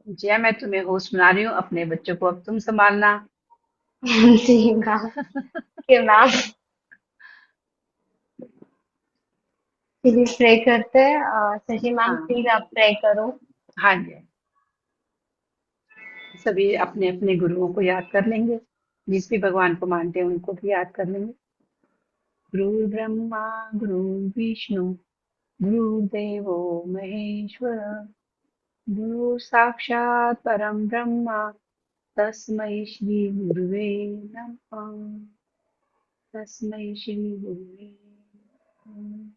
जया, मैं तुम्हें होस्ट बना रही हूँ। अपने बच्चों को अब तुम संभालना। जी मैम। कि मैम, चलिए प्रे करते हैं। शशि मैम हाँ। प्लीज आप प्रे करो। हाँ जी। सभी अपने अपने गुरुओं को याद कर लेंगे। जिस भी भगवान को मानते हैं उनको भी याद कर लेंगे। गुरु ब्रह्मा, गुरु विष्णु, गुरुदेवो महेश्वर, गुरु साक्षात परम ब्रह्मा, तस्मै श्री गुरुवे नमः। तस्मै श्री गुरुवे नमः।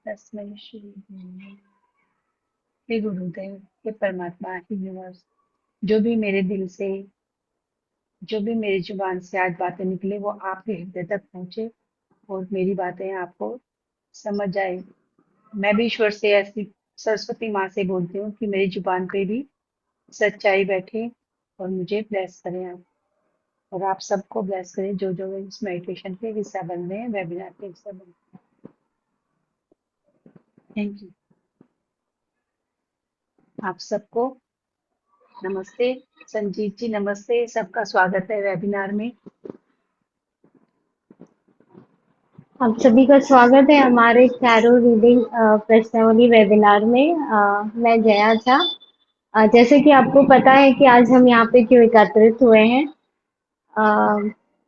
तस्मै श्री गुरुवे। हे गुरुदेव, हे परमात्मा, हे यूनिवर्स, जो भी मेरे दिल से, जो भी मेरी जुबान से आज बातें निकले वो आपके हृदय तक पहुंचे और मेरी बातें आपको समझ आए। मैं भी ईश्वर से ऐसी सरस्वती माँ से बोलती हूँ कि मेरी जुबान पे भी सच्चाई बैठे और मुझे ब्लेस करें आप। और आप सबको ब्लेस करें जो जो इस मेडिटेशन के हिस्सा बन रहे हैं, वेबिनार के हिस्सा बन रहे हैं। Thank you. आप सबको नमस्ते। संजीव जी नमस्ते, सबका स्वागत है वेबिनार में। आप सभी का स्वागत है हमारे टैरो रीडिंग प्रश्नावली वेबिनार में। मैं जया झा। जैसे कि आपको पता है कि आज हम यहाँ पे क्यों एकत्रित हुए हैं। अ,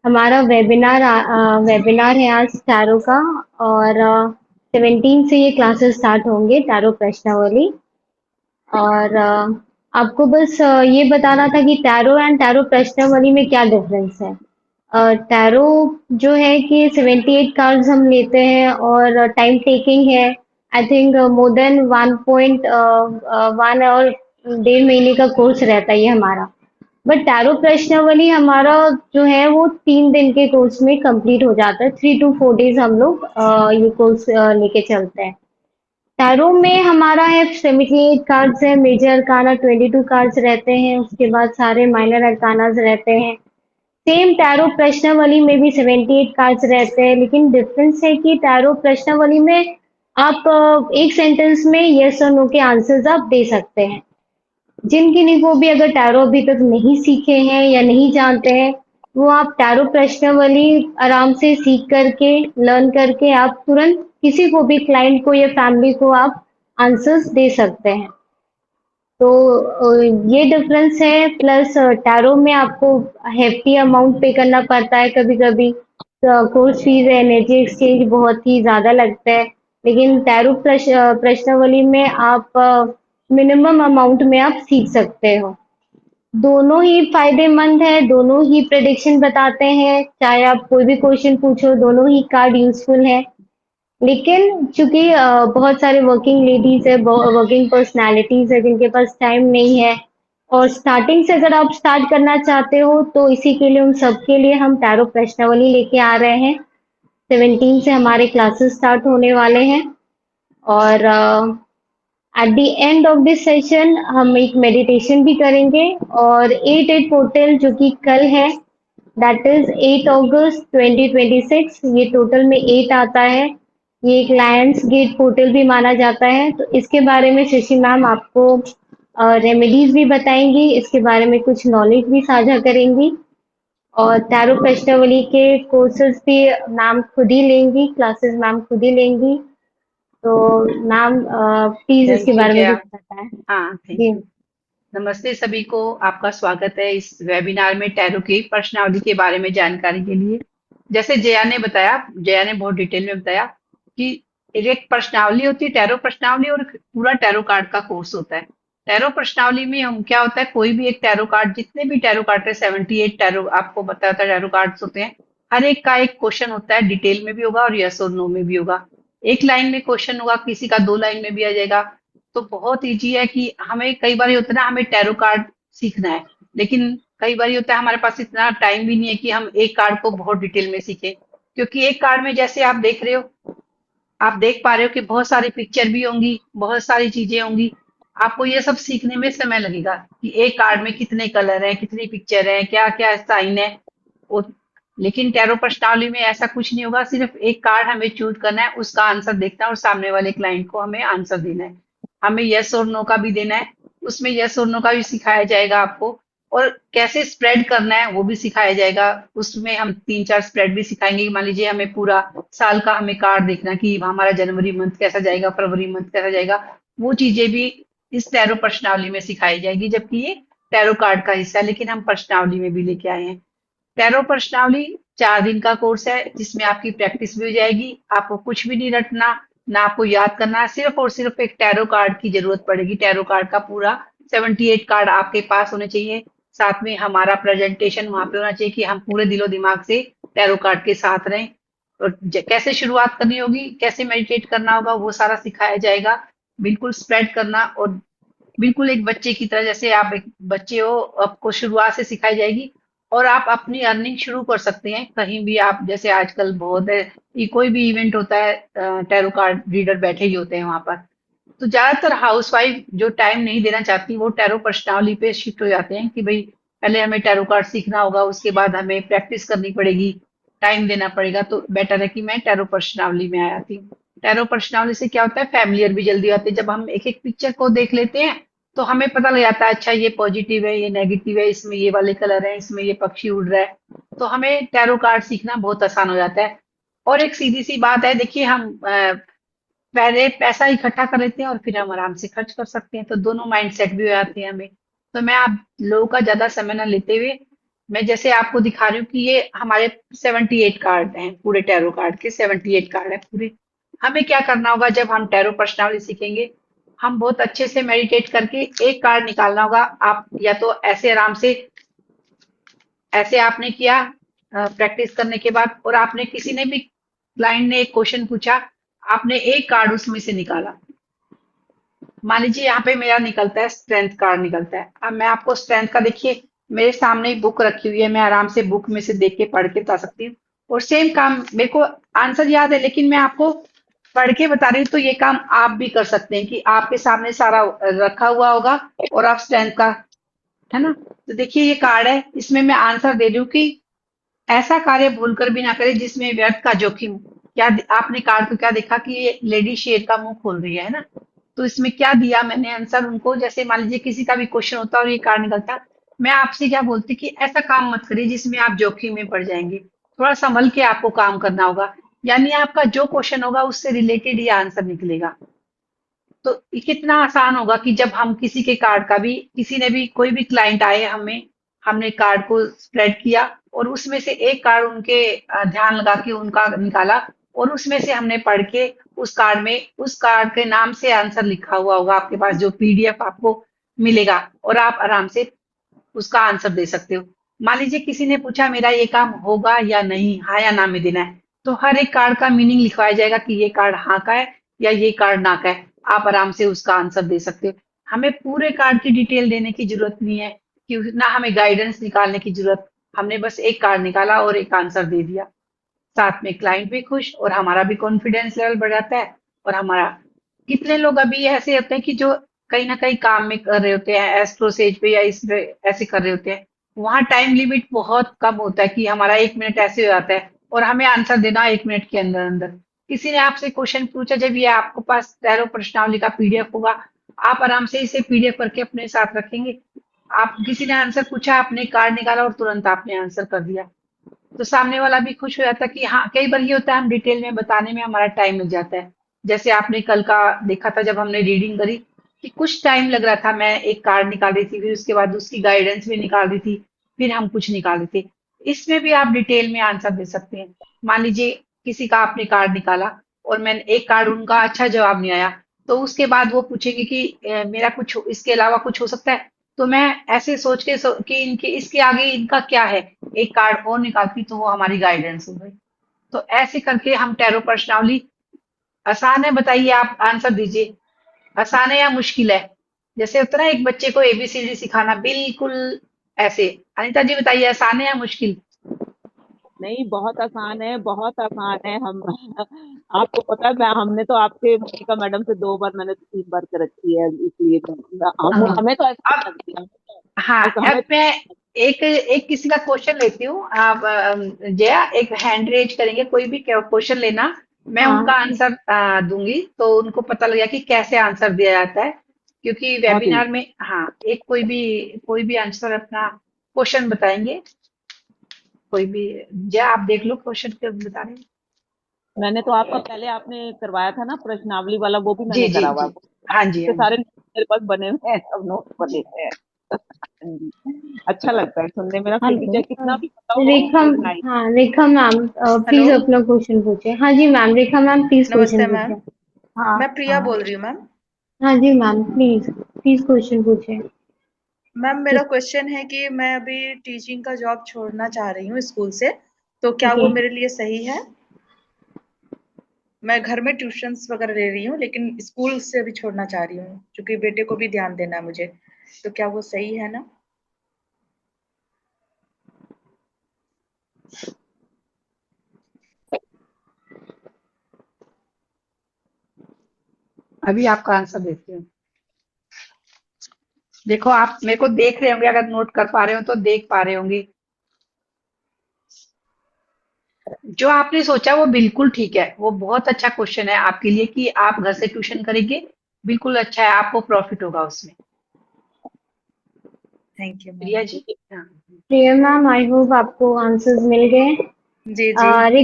हमारा वेबिनार है आज टैरो का। और 17 से ये क्लासेस स्टार्ट होंगे टैरो प्रश्नावली। और आपको बस ये बताना था कि टैरो एंड टैरो प्रश्नावली में क्या डिफरेंस है। टैरो जो है कि 78 कार्ड्स हम लेते हैं और टाइम टेकिंग है। आई थिंक मोर देन 1 और 1.5 महीने का कोर्स रहता है ये हमारा। बट टैरो प्रश्नावली हमारा जो है वो 3 दिन के कोर्स में कंप्लीट हो जाता है। 3 to 4 डेज हम लोग ये कोर्स लेके चलते हैं। टैरो में हमारा है 78 कार्ड्स है। मेजर अरकाना 22 कार्ड्स रहते हैं, उसके बाद सारे माइनर अरकानाज रहते हैं। सेम टैरो प्रश्नावली में भी 78 कार्ड्स रहते हैं, लेकिन डिफरेंस है कि टैरो प्रश्नावली में आप एक सेंटेंस में यस और नो के आंसर्स आप दे सकते हैं। जिन किन्हीं को भी अगर टैरो अभी तक नहीं सीखे हैं या नहीं जानते हैं, वो आप टैरो प्रश्नावली आराम से सीख करके, लर्न करके आप तुरंत किसी को भी, क्लाइंट को या फैमिली को आप आंसर्स दे सकते हैं। तो ये डिफरेंस है। प्लस टैरो में आपको hefty अमाउंट पे करना पड़ता है कभी कभी। कोर्स फीस एनर्जी एक्सचेंज बहुत ही ज्यादा लगता है। लेकिन टैरो प्रश्नावली में आप मिनिमम अमाउंट में आप सीख सकते हो। दोनों ही फायदेमंद है, दोनों ही प्रेडिक्शन बताते हैं। चाहे आप कोई भी क्वेश्चन पूछो, दोनों ही कार्ड यूजफुल है। लेकिन चूंकि बहुत सारे वर्किंग लेडीज है, वर्किंग पर्सनालिटीज है जिनके पास टाइम नहीं है, और स्टार्टिंग से अगर आप स्टार्ट करना चाहते हो तो इसी के लिए उन सबके लिए हम टैरो प्रश्नावली लेके आ रहे हैं। 17 से हमारे क्लासेस स्टार्ट होने वाले हैं। और at the end of this session हम एक मेडिटेशन भी करेंगे। और 8-8 पोर्टल जो कि कल है, दैट इज 8 अगस्त 2026, ये टोटल में 8 आता है। ये एक लायंस गेट पोर्टल भी माना जाता है। तो इसके बारे में शशि मैम आपको रेमेडीज भी बताएंगी, इसके बारे में कुछ नॉलेज भी साझा करेंगी। और टैरो प्रश्नावली के कोर्सेज भी मैम खुद ही लेंगी, क्लासेस मैम खुद ही लेंगी। तो मैम प्लीज इसके थैंक यू बारे में जया। कुछ बताएं। हाँ, थैंक जी। यू। नमस्ते सभी को, आपका स्वागत है इस वेबिनार में टैरो की प्रश्नावली के बारे में जानकारी के लिए। जैसे जया ने बताया, जया ने बहुत डिटेल में बताया कि एक प्रश्नावली होती है, टैरो प्रश्नावली, और पूरा टैरो कार्ड का कोर्स होता है। टैरो प्रश्नावली में हम क्या होता है, कोई भी एक टैरो कार्ड, जितने भी टैरो कार्ड है, 78 टैरो आपको बताया था टैरो कार्ड्स होते हैं। हर एक का एक क्वेश्चन होता है, डिटेल में भी होगा और यस और नो में भी होगा। एक लाइन में क्वेश्चन होगा, किसी का 2 लाइन में भी आ जाएगा। तो बहुत ईजी है कि हमें कई बार होता है ना, हमें टैरो कार्ड सीखना है, लेकिन कई बार होता है हमारे पास इतना टाइम भी नहीं है कि हम एक कार्ड को बहुत डिटेल में सीखें। क्योंकि एक कार्ड में जैसे आप देख रहे हो, आप देख पा रहे हो कि बहुत सारी पिक्चर भी होंगी, बहुत सारी चीजें होंगी। आपको ये सब सीखने में समय लगेगा कि एक कार्ड में कितने कलर हैं, कितनी पिक्चर हैं, क्या क्या साइन है। वो लेकिन टैरो प्रश्नावली में ऐसा कुछ नहीं होगा। सिर्फ एक कार्ड हमें चूज करना है, उसका आंसर देखना है और सामने वाले क्लाइंट को हमें आंसर देना है। हमें यस और नो का भी देना है। उसमें यस और नो का भी सिखाया जाएगा आपको, और कैसे स्प्रेड करना है वो भी सिखाया जाएगा। उसमें हम 3-4 स्प्रेड भी सिखाएंगे। मान लीजिए हमें पूरा साल का हमें कार्ड देखना कि हमारा जनवरी मंथ कैसा जाएगा, फरवरी मंथ कैसा जाएगा, वो चीजें भी इस टैरो प्रश्नावली में सिखाई जाएगी। जबकि ये टैरो कार्ड का हिस्सा है, लेकिन हम प्रश्नावली में भी लेके आए हैं। टैरो प्रश्नावली 4 दिन का कोर्स है, जिसमें आपकी प्रैक्टिस भी हो जाएगी। आपको कुछ भी नहीं रटना, ना आपको याद करना, सिर्फ और सिर्फ एक टैरो कार्ड की जरूरत पड़ेगी। टैरो कार्ड का पूरा 78 कार्ड आपके पास होने चाहिए। साथ में हमारा प्रेजेंटेशन वहां पे होना चाहिए कि हम पूरे दिलो दिमाग से टैरो कार्ड के साथ रहें। और कैसे शुरुआत करनी होगी, कैसे मेडिटेट करना होगा, वो सारा सिखाया जाएगा। बिल्कुल स्प्रेड करना, और बिल्कुल एक बच्चे की तरह, जैसे आप एक बच्चे हो, आपको शुरुआत से सिखाई जाएगी। और आप अपनी अर्निंग शुरू कर सकते हैं कहीं भी। आप जैसे आजकल बहुत है, ये कोई भी इवेंट होता है, टैरो कार्ड रीडर बैठे ही होते हैं वहां पर। तो ज्यादातर हाउसवाइफ जो टाइम नहीं देना चाहती, वो टैरो प्रश्नावली पे शिफ्ट हो जाते हैं कि भाई पहले हमें टैरो कार्ड सीखना होगा, उसके बाद हमें प्रैक्टिस करनी पड़ेगी, टाइम देना पड़ेगा। तो बेटर है कि मैं टैरो प्रश्नावली में आ जाती हूँ। टैरो प्रश्नावली से क्या होता है, फैमिलियर भी जल्दी आते हैं। जब हम एक एक पिक्चर को देख लेते हैं तो हमें पता लग जाता है, अच्छा ये पॉजिटिव है, ये नेगेटिव है, इसमें ये वाले कलर है, इसमें ये पक्षी उड़ रहा है। तो हमें टैरो कार्ड सीखना बहुत आसान हो जाता है। और एक सीधी सी बात है, देखिए हम पहले पैसा इकट्ठा कर लेते हैं और फिर हम आराम से खर्च कर सकते हैं, तो दोनों माइंड सेट भी हो जाते हैं हमें। तो मैं आप लोगों का ज्यादा समय न लेते हुए, मैं जैसे आपको दिखा रही हूँ कि ये हमारे 78 कार्ड हैं, पूरे टैरो कार्ड के 78 कार्ड है पूरे। हमें क्या करना होगा जब हम टैरो पर्सनालिटी सीखेंगे, हम बहुत अच्छे से मेडिटेट करके एक कार्ड निकालना होगा। आप या तो ऐसे आराम से, ऐसे आपने किया प्रैक्टिस करने के बाद, और आपने किसी ने भी, क्लाइंट ने एक क्वेश्चन पूछा, आपने एक कार्ड उसमें से निकाला। मान लीजिए यहाँ पे मेरा निकलता है स्ट्रेंथ कार्ड निकलता है। अब मैं आपको स्ट्रेंथ का, देखिए मेरे सामने एक बुक रखी हुई है, मैं आराम से बुक में से देख के पढ़ के बता सकती हूँ। और सेम काम, मेरे को आंसर याद है लेकिन मैं आपको पढ़ के बता रही हूँ, तो ये काम आप भी कर सकते हैं कि आपके सामने सारा रखा हुआ होगा, और आप स्ट्रेंथ का, है ना। तो देखिए ये कार्ड है, इसमें मैं आंसर दे रही हूँ कि ऐसा कार्य भूलकर भी ना करें जिसमें व्यर्थ का जोखिम। क्या आपने कार्ड को क्या देखा कि ये लेडी शेर का मुंह खोल रही है ना। तो इसमें क्या दिया मैंने आंसर उनको, जैसे मान लीजिए किसी का भी क्वेश्चन होता और ये कार्ड निकलता, मैं आपसे क्या बोलती कि ऐसा काम मत करिए जिसमें आप जोखिम में पड़ जाएंगे। थोड़ा संभल के आपको काम करना होगा, यानी आपका जो क्वेश्चन होगा उससे रिलेटेड ये आंसर निकलेगा। तो ये कितना आसान होगा कि जब हम किसी के कार्ड का भी, किसी ने भी, कोई भी क्लाइंट आए हमें, हमने कार्ड को स्प्रेड किया और उसमें से एक कार्ड उनके ध्यान लगा के उनका निकाला, और उसमें से हमने पढ़ के उस कार्ड में, उस कार्ड के नाम से आंसर लिखा हुआ होगा आपके पास, जो पीडीएफ आपको मिलेगा, और आप आराम से उसका आंसर दे सकते हो। मान लीजिए किसी ने पूछा मेरा ये काम होगा या नहीं, हाँ या ना में देना है, तो हर एक कार्ड का मीनिंग लिखवाया जाएगा कि ये कार्ड हाँ का है या ये कार्ड ना का है। आप आराम से उसका आंसर दे सकते हो। हमें पूरे कार्ड की डिटेल देने की जरूरत नहीं है, कि ना हमें गाइडेंस निकालने की जरूरत। हमने बस एक कार्ड निकाला और एक आंसर दे दिया। साथ में क्लाइंट भी खुश और हमारा भी कॉन्फिडेंस लेवल बढ़ जाता है। और हमारा, कितने लोग अभी ऐसे होते हैं कि जो कहीं ना कहीं काम में कर रहे होते हैं, एस्ट्रोसेज पे या इस पे ऐसे कर रहे होते हैं, वहां टाइम लिमिट बहुत कम होता है कि हमारा 1 मिनट ऐसे हो जाता है और हमें आंसर देना 1 मिनट के अंदर अंदर। किसी ने आपसे क्वेश्चन पूछा, जब ये आपके पास टैरो प्रश्नावली का पीडीएफ होगा, आप आराम से इसे पीडीएफ करके अपने साथ रखेंगे। आप, किसी ने आंसर पूछा, आपने कार्ड निकाला और तुरंत आपने आंसर कर दिया, तो सामने वाला भी खुश हो जाता है कि हाँ। कई बार ये होता है हम डिटेल में बताने में हमारा टाइम लग जाता है। जैसे आपने कल का देखा था जब हमने रीडिंग करी, कि कुछ टाइम लग रहा था, मैं एक कार्ड निकाल रही थी, फिर उसके बाद उसकी गाइडेंस भी निकाल रही थी, फिर हम कुछ निकाल रहे थे। इसमें भी आप डिटेल में आंसर दे सकते हैं। मान लीजिए किसी का आपने कार्ड निकाला और मैंने एक कार्ड, उनका अच्छा जवाब नहीं आया, तो उसके बाद वो पूछेंगे कि मेरा कुछ इसके अलावा कुछ हो सकता है। तो मैं ऐसे सोच के कि इनके इसके आगे इनका क्या है, एक कार्ड और निकालती, तो वो हमारी गाइडेंस हो गई। तो ऐसे करके हम टैरो प्रश्नावली, आसान है बताइए, आप आंसर दीजिए। आसान है या मुश्किल है? जैसे होता है ना एक बच्चे को एबीसीडी सिखाना, बिल्कुल ऐसे। अनिता जी बताइए, आसान है या मुश्किल? नहीं, बहुत आसान है, बहुत आसान है। हम आपको पता है, मैं हमने तो आपके मोनिका मैडम से 2 बार, मैंने तो 3 बार कर रखी है, इसलिए हम हाँ। हमें तो ऐसा अब, नहीं लगती। हाँ, हमें अब मैं एक एक किसी का क्वेश्चन लेती हूँ। आप जया एक हैंड रेज करेंगे, कोई भी क्वेश्चन लेना, मैं उनका हाँ। आंसर दूंगी, तो उनको पता लग गया कि कैसे आंसर दिया जाता है। क्योंकि हाँ जी। वेबिनार में हाँ एक कोई भी आंसर अपना क्वेश्चन बताएंगे, कोई भी। या आप देख लो क्वेश्चन के बता रहे हैं। मैंने तो आपका पहले आपने करवाया था ना प्रश्नावली वाला, वो भी जी मैंने जी करा हुआ जी। है। हाँ जी उसके हाँ जी। सारे notes मेरे पास बने हुए हैं, सब नोट बने हुए हैं। हाँ जी। अच्छा लगता है सुनने में ना, फिर भी हेलो। चाहे कितना भी पता हो रेखा। रिकॉग्नाइज। हाँ, रेखा मैम, हेलो। प्लीज अपना क्वेश्चन पूछे। हाँ जी मैम, रेखा मैम प्लीज नमस्ते क्वेश्चन मैम। पूछे। हाँ। मैं प्रिया हाँ। बोल रही हूँ मैम। हाँ जी मैम, प्लीज प्लीज क्वेश्चन पूछे। मैम मेरा क्वेश्चन है कि मैं अभी टीचिंग का जॉब छोड़ना चाह रही हूँ स्कूल से, तो क्या ओके। वो मेरे लिए सही है? मैं घर में ट्यूशंस वगैरह ले रही हूँ, लेकिन स्कूल से अभी छोड़ना चाह रही हूँ क्योंकि बेटे को भी ध्यान देना है मुझे। तो क्या वो सही है ना? अभी आपका आंसर देती हूँ। देखो आप मेरे को देख रहे होंगे, अगर नोट कर पा रहे हो तो देख पा रहे होंगे। जो आपने सोचा वो बिल्कुल ठीक है, वो बहुत अच्छा क्वेश्चन है आपके लिए कि आप घर से ट्यूशन करेंगे। बिल्कुल अच्छा है, आपको प्रॉफिट होगा उसमें। Thank you ma'am. Priya ji. हाँ। प्रिया मैम, आई होप आपको आंसर्स मिल गए। जी जी।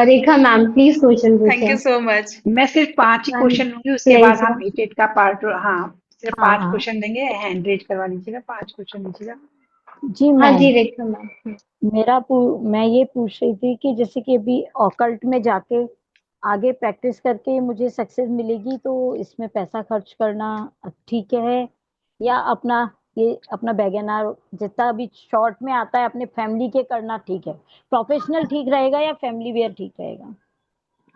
Rekha ma'am please question thank पूछे। You so much. मैं सिर्फ 5 ही क्वेश्चन लूँगी, उसके बाद हम प्लेजर। ईटेट का पार्ट। हाँ, सिर्फ हाँ 5 हाँ। क्वेश्चन देंगे, हैंड रेज़ करवा लीजिएगा, 5 क्वेश्चन लीजिएगा। जी हाँ मैम। जी रेखा मैम। मैं ये पूछ रही थी कि जैसे कि अभी ऑकल्ट में जाके आगे प्रैक्टिस करके मुझे सक्सेस मिलेगी, तो इसमें पैसा खर्च करना ठीक है, या अपना ये अपना बेगेनर जितना भी शॉर्ट में आता है अपने फैमिली के करना ठीक है? प्रोफेशनल ठीक रहेगा या फैमिली वेयर ठीक रहेगा?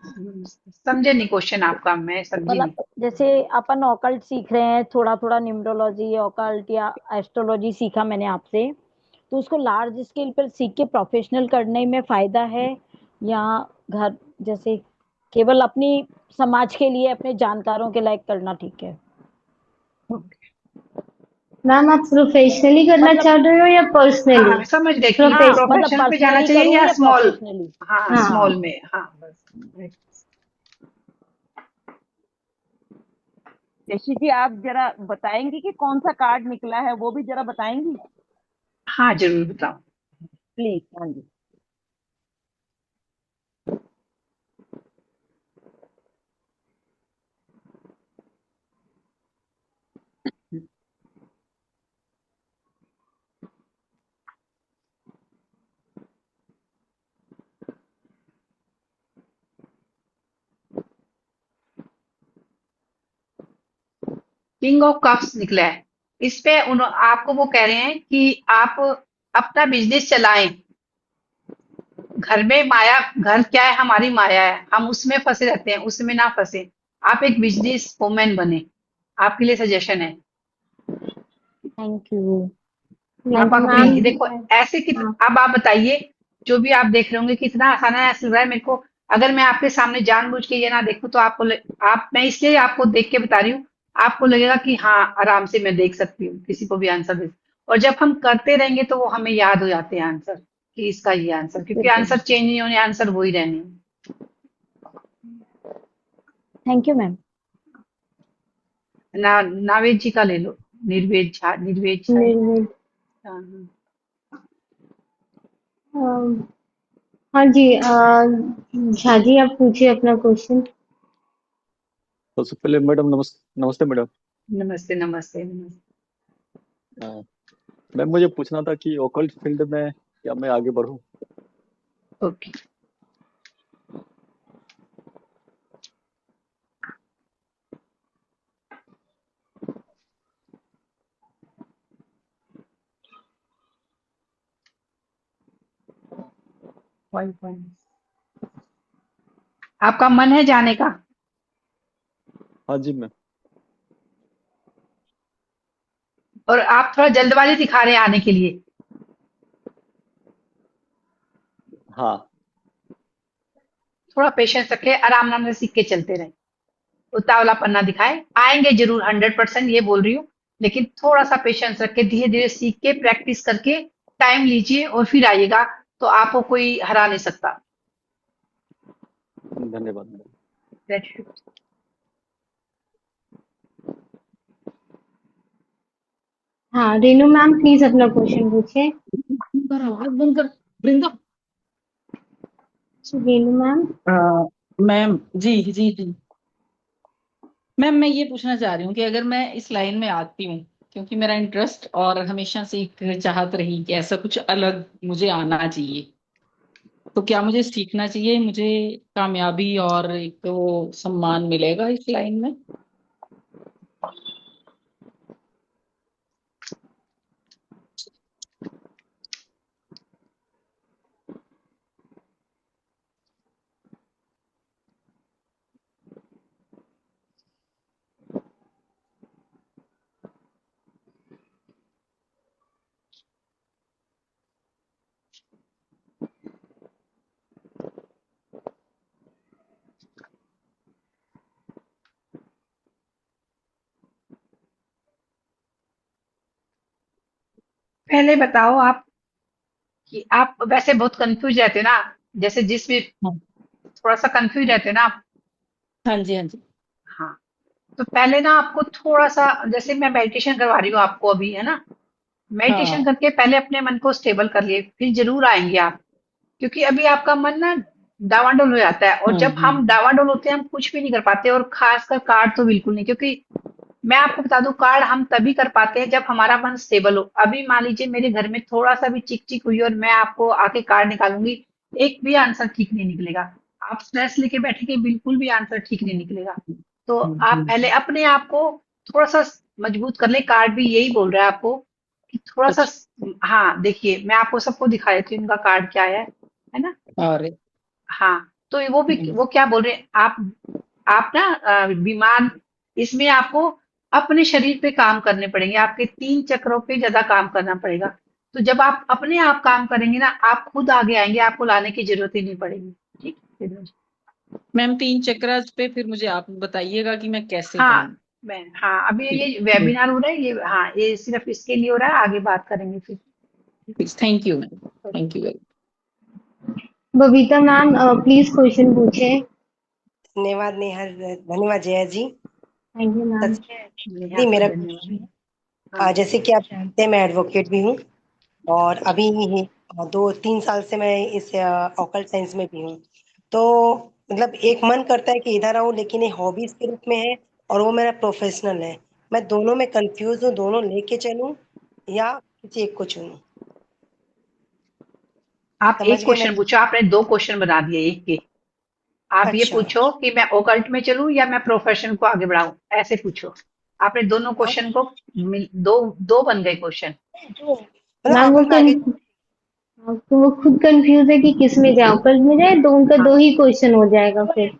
समझे नहीं क्वेश्चन आपका, मैं समझी नहीं। मतलब जैसे अपन ऑकल्ट सीख रहे हैं, थोड़ा थोड़ा न्यूमरोलॉजी ऑकल्ट या एस्ट्रोलॉजी सीखा मैंने आपसे, तो उसको लार्ज स्केल पर सीख के प्रोफेशनल करने में फायदा है, या घर जैसे केवल अपनी समाज के लिए अपने जानकारों के लायक करना ठीक है? मैम आप प्रोफेशनली करना मतलब चाह रहे हो या हाँ, पर्सनली? हाँ, समझ गए कि हाँ, मतलब प्रोफेशनल। प्रोफेशनल पे जाना पर्सनली चाहिए करूं या या स्मॉल। प्रोफेशनली? हाँ, हाँ। स्मॉल में, हाँ, बस। जैसे कि आप जरा बताएंगी कि कौन सा कार्ड निकला है, वो भी जरा बताएंगी हाँ, ज़रूर बताओ। प्लीज। हाँ जी। किंग ऑफ कप्स निकला है। इस पे आपको वो कह रहे हैं कि आप अपना बिज़नेस चलाएँ। घर में माया, घर क्या है? हमारी माया है, हम उसमें फंसे रहते हैं, उसमें ना फंसे। आप एक बिजनेस वुमेन बने, आपके लिए सजेशन है। Thank you. आप थैंक यू अपनी मैम। मैम। देखो ऐसे कि हाँ। अब आप बताइए, जो भी आप देख रहे होंगे कितना आसान है, ऐसा लग रहा है मेरे को। अगर मैं आपके सामने जानबूझ के ये ना देखूं तो आप, मैं इसलिए आपको देख के बता रही हूँ। आपको लगेगा कि हाँ आराम से मैं देख सकती हूँ, किसी को भी आंसर दे। और जब हम करते रहेंगे तो वो हमें याद हो जाते हैं आंसर, कि इसका ये आंसर, क्योंकि बिल्कुल। आंसर चेंज नहीं होने, आंसर वही रहने। Thank you ma'am. Naved ji का ले लो। निर्वेद झा, निर्वेद शायद। निर्विघ्न। हाँ, हाँ। अम, हाँ जी, झा जी आप पूछिए अपना क्वेश्चन। सबसे पहले मैडम नमस्ते मैडम। नमस्ते नमस्ते नमस्ते। हाँ, मैम मुझे पूछना था कि ओकल्ट फील्ड में क्या मैं आगे बढ़ूं? ओके। Five point. आपका मन है जाने का? हाँ जी मैम। और आप थोड़ा जल्दबाजी दिखा रहे हैं आने के लिए। हाँ। थोड़ा पेशेंस रखें, आराम आराम से सीख के चलते रहें। उतावलापन ना दिखाएं, आएंगे जरूर, 100% ये बोल रही हूँ। लेकिन थोड़ा सा पेशेंस रख के धीरे धीरे सीख के प्रैक्टिस करके टाइम लीजिए और फिर आइएगा, तो आपको कोई हरा नहीं सकता। धन्यवाद मैडम। Gratitude। हाँ, रेनू मैम प्लीज अपना क्वेश्चन पूछिए। कर आवाज बंद कर वृंदा। रेनू मैम। मैम जी जी जी। मैम मैं ये पूछना चाह रही हूँ कि अगर मैं इस लाइन में आती हूँ, क्योंकि मेरा इंटरेस्ट और हमेशा से एक चाहत रही कि ऐसा कुछ अलग मुझे आना चाहिए, तो क्या मुझे सीखना चाहिए, मुझे कामयाबी और एक वो सम्मान मिलेगा इस लाइन में? पहले बताओ आप कि आप वैसे बहुत कंफ्यूज रहते हो ना, जैसे जिस भी हाँ थोड़ा सा कंफ्यूज रहते हो ना आप। हाँ जी हाँ जी। हाँ, तो पहले ना आपको थोड़ा सा, जैसे मैं मेडिटेशन करवा रही हूँ आपको अभी, है ना, मेडिटेशन हाँ। करके पहले अपने मन को स्टेबल कर लिए, फिर जरूर आएंगे आप। क्योंकि अभी आपका मन ना डावाडोल हो जाता है, और जब हम हम्म। डावाडोल होते हैं हम कुछ भी नहीं कर पाते, और खासकर कार्ड तो बिल्कुल नहीं। क्योंकि मैं आपको बता दूं, कार्ड हम तभी कर पाते हैं जब हमारा मन स्टेबल हो। अभी मान लीजिए मेरे घर में थोड़ा सा भी चिक चिक हुई और मैं आपको आके कार्ड निकालूंगी, एक भी आंसर ठीक नहीं निकलेगा। आप स्ट्रेस लेके बैठेंगे, बिल्कुल भी आंसर ठीक नहीं निकलेगा। तो आप पहले हम्म। अपने आप को थोड़ा सा मजबूत कर ले। कार्ड भी यही बोल रहा है आपको कि थोड़ा सा। अच्छा। हाँ, देखिए मैं आपको सबको दिखा देती हूँ उनका कार्ड क्या है ना। अरे। हाँ, तो वो भी हम्म। वो क्या बोल रहे हैं आप ना बीमार, इसमें आपको अपने शरीर पे काम करने पड़ेंगे, आपके 3 चक्रों पे ज्यादा काम करना पड़ेगा। तो जब आप अपने आप काम करेंगे ना, आप खुद आगे आएंगे, आपको लाने की जरूरत ही नहीं पड़ेगी। ठीक है? मैम 3 चक्रास पे फिर मुझे आप बताइएगा कि मैं कैसे हाँ, करूँ। हाँ, अभी ठीक। ये वेबिनार हो रहा है, ये हाँ, ये सिर्फ इसके लिए हो रहा है, आगे बात करेंगे फिर। Please, thank you ma'am. Thank you very. Babita ma'am please question पूछिए। धन्यवाद नेहा, धन्यवाद Jaya ji. Thank you ma'am. सच में दी आपका मेरा धन्यवाद। क्वेश्चन हाँ, है, जैसे कि आप जानते हैं मैं एडवोकेट भी हूँ, और अभी ही 2-3 साल से मैं इस ऑकल्ट साइंस में भी हूँ। तो मतलब एक मन करता है कि इधर आऊँ, लेकिन ये हॉबीज के रूप में है और वो मेरा प्रोफेशनल है। मैं दोनों में कंफ्यूज हूँ, दोनों लेके चलूँ या किसी एक को चुनूँ। आप समझ एक गए मैं? क्वेश्चन पूछो, आपने 2 क्वेश्चन बना दिए एक के। आप ये अच्छा। पूछो कि मैं ओकल्ट में चलूं या मैं प्रोफेशन को आगे बढ़ाऊं, ऐसे पूछो। आपने दोनों हाँ, क्वेश्चन को दो दो बन गए क्वेश्चन। जो मतलब मैम अगर मैं आगे तो वो खुद कंफ्यूज है कि किस में जाऊं, कल में जाए तो उनका हाँ, दो ही क्वेश्चन हो जाएगा फिर।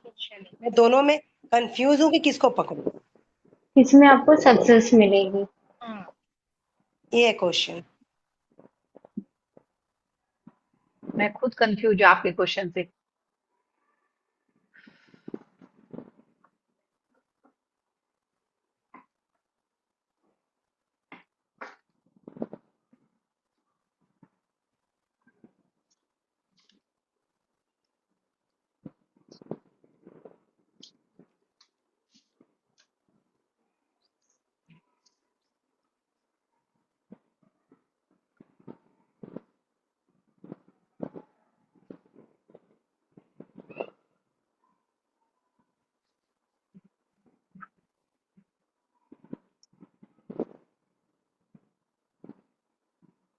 मैं दोनों में कंफ्यूज हूँ कि किसको पकड़ूं। किसमें आपको सक्सेस मिलेगी। ये है क्वेश्चन। मैं खुद कंफ्यूज हूँ आपके क्वेश्चन से।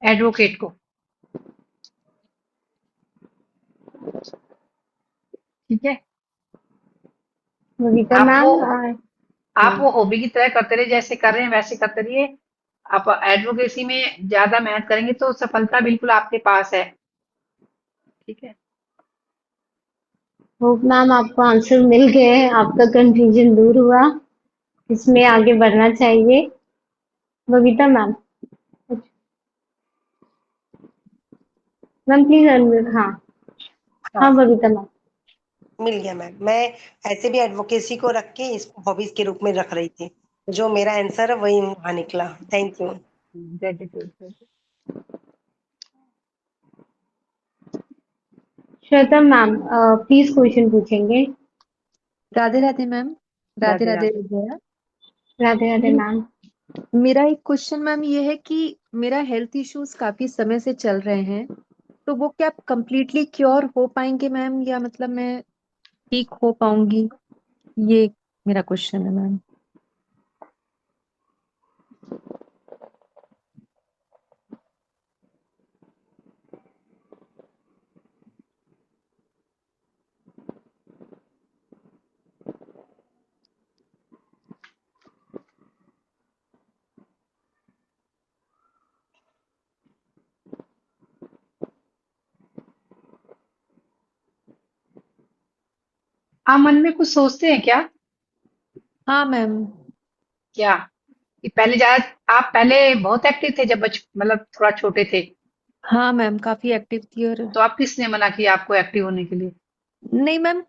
एडवोकेट को। ठीक है। बबीता आप वो मैम आप वो हॉबी की तरह करते रहे, जैसे कर रहे हैं वैसे करते रहिए। आप एडवोकेसी में ज्यादा मेहनत करेंगे तो सफलता बिल्कुल आपके पास है। ठीक है। होप मैम आपको आंसर मिल गए, आपका कंफ्यूजन दूर हुआ, इसमें आगे बढ़ना चाहिए। Babita ma'am. Ma'am please unmute. हाँ। हाँ हाँ, बबीता मैम। मिल गया मैम। मैं ऐसे भी एडवोकेसी को रख के इसको हॉबीज के रूप में रख रही थी, जो मेरा आंसर है वही वहां निकला। Thank you. Gratitude. Shweta ma'am please question पूछेंगे। राधे राधे मैम। राधे राधे राधे राधे। विजया। राधे राधे मेरी मैम। मेरा एक क्वेश्चन मैम ये है कि मेरा हेल्थ इश्यूज काफी समय से चल रहे हैं, तो वो क्या कंप्लीटली क्योर हो पाएंगे मैम, या मतलब मैं ठीक हो पाऊंगी? ये मेरा क्वेश्चन है मैम। आप मन में कुछ सोचते हैं क्या? हाँ मैम। क्या कि पहले ज्यादा आप पहले बहुत एक्टिव थे जब मतलब थोड़ा छोटे थे? हाँ मैम, काफी एक्टिव थी। और तो आप किसने मना किया आपको एक्टिव होने के लिए? नहीं मैम,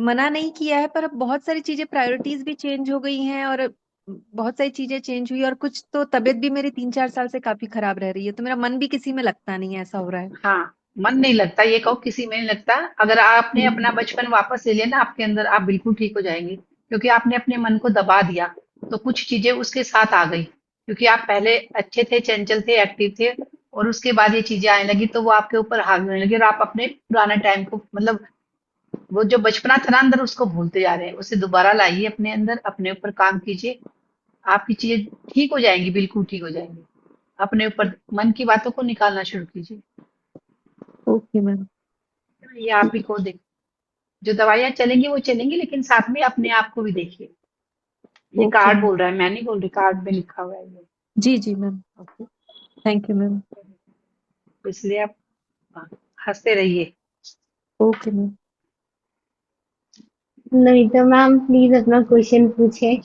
मना नहीं किया है, पर अब बहुत सारी चीजें, प्रायोरिटीज भी चेंज हो गई हैं, और बहुत सारी चीजें चेंज हुई, और कुछ तो तबीयत भी मेरी 3-4 साल से काफी खराब रह रही है, तो मेरा मन भी किसी में लगता नहीं है, ऐसा हो रहा है। हाँ, मन नहीं लगता ये कहो किसी में नहीं लगता। अगर आपने अपना हम्म। बचपन वापस ले लिया ना आपके अंदर, आप बिल्कुल ठीक हो जाएंगे, क्योंकि आपने अपने मन को दबा दिया। तो कुछ चीजें उसके साथ आ गई, क्योंकि आप पहले अच्छे थे, चंचल थे, एक्टिव थे, और उसके बाद ये चीजें आने लगी तो वो आपके ऊपर हावी होने लगी, और आप अपने पुराने टाइम को मतलब वो जो बचपना था ना अंदर, उसको भूलते जा रहे हैं। उसे दोबारा लाइए अपने अंदर, अपने ऊपर काम कीजिए, आपकी चीजें ठीक हो जाएंगी, बिल्कुल ठीक हो जाएंगी। अपने ऊपर मन की बातों को निकालना शुरू कीजिए। Okay ma'am. ये आप ही को देख, जो दवाइयाँ चलेंगी वो चलेंगी, लेकिन साथ में अपने आप को भी देखिए। ये ओके कार्ड मैम। बोल रहा है, मैं नहीं बोल रही, कार्ड में लिखा हुआ है ये। जी जी ma'am, okay. Thank you ma'am. तो इसलिए आप हाँ, हंसते रहिए। Okay ma'am. नहीं तो मैम प्लीज अपना क्वेश्चन पूछे।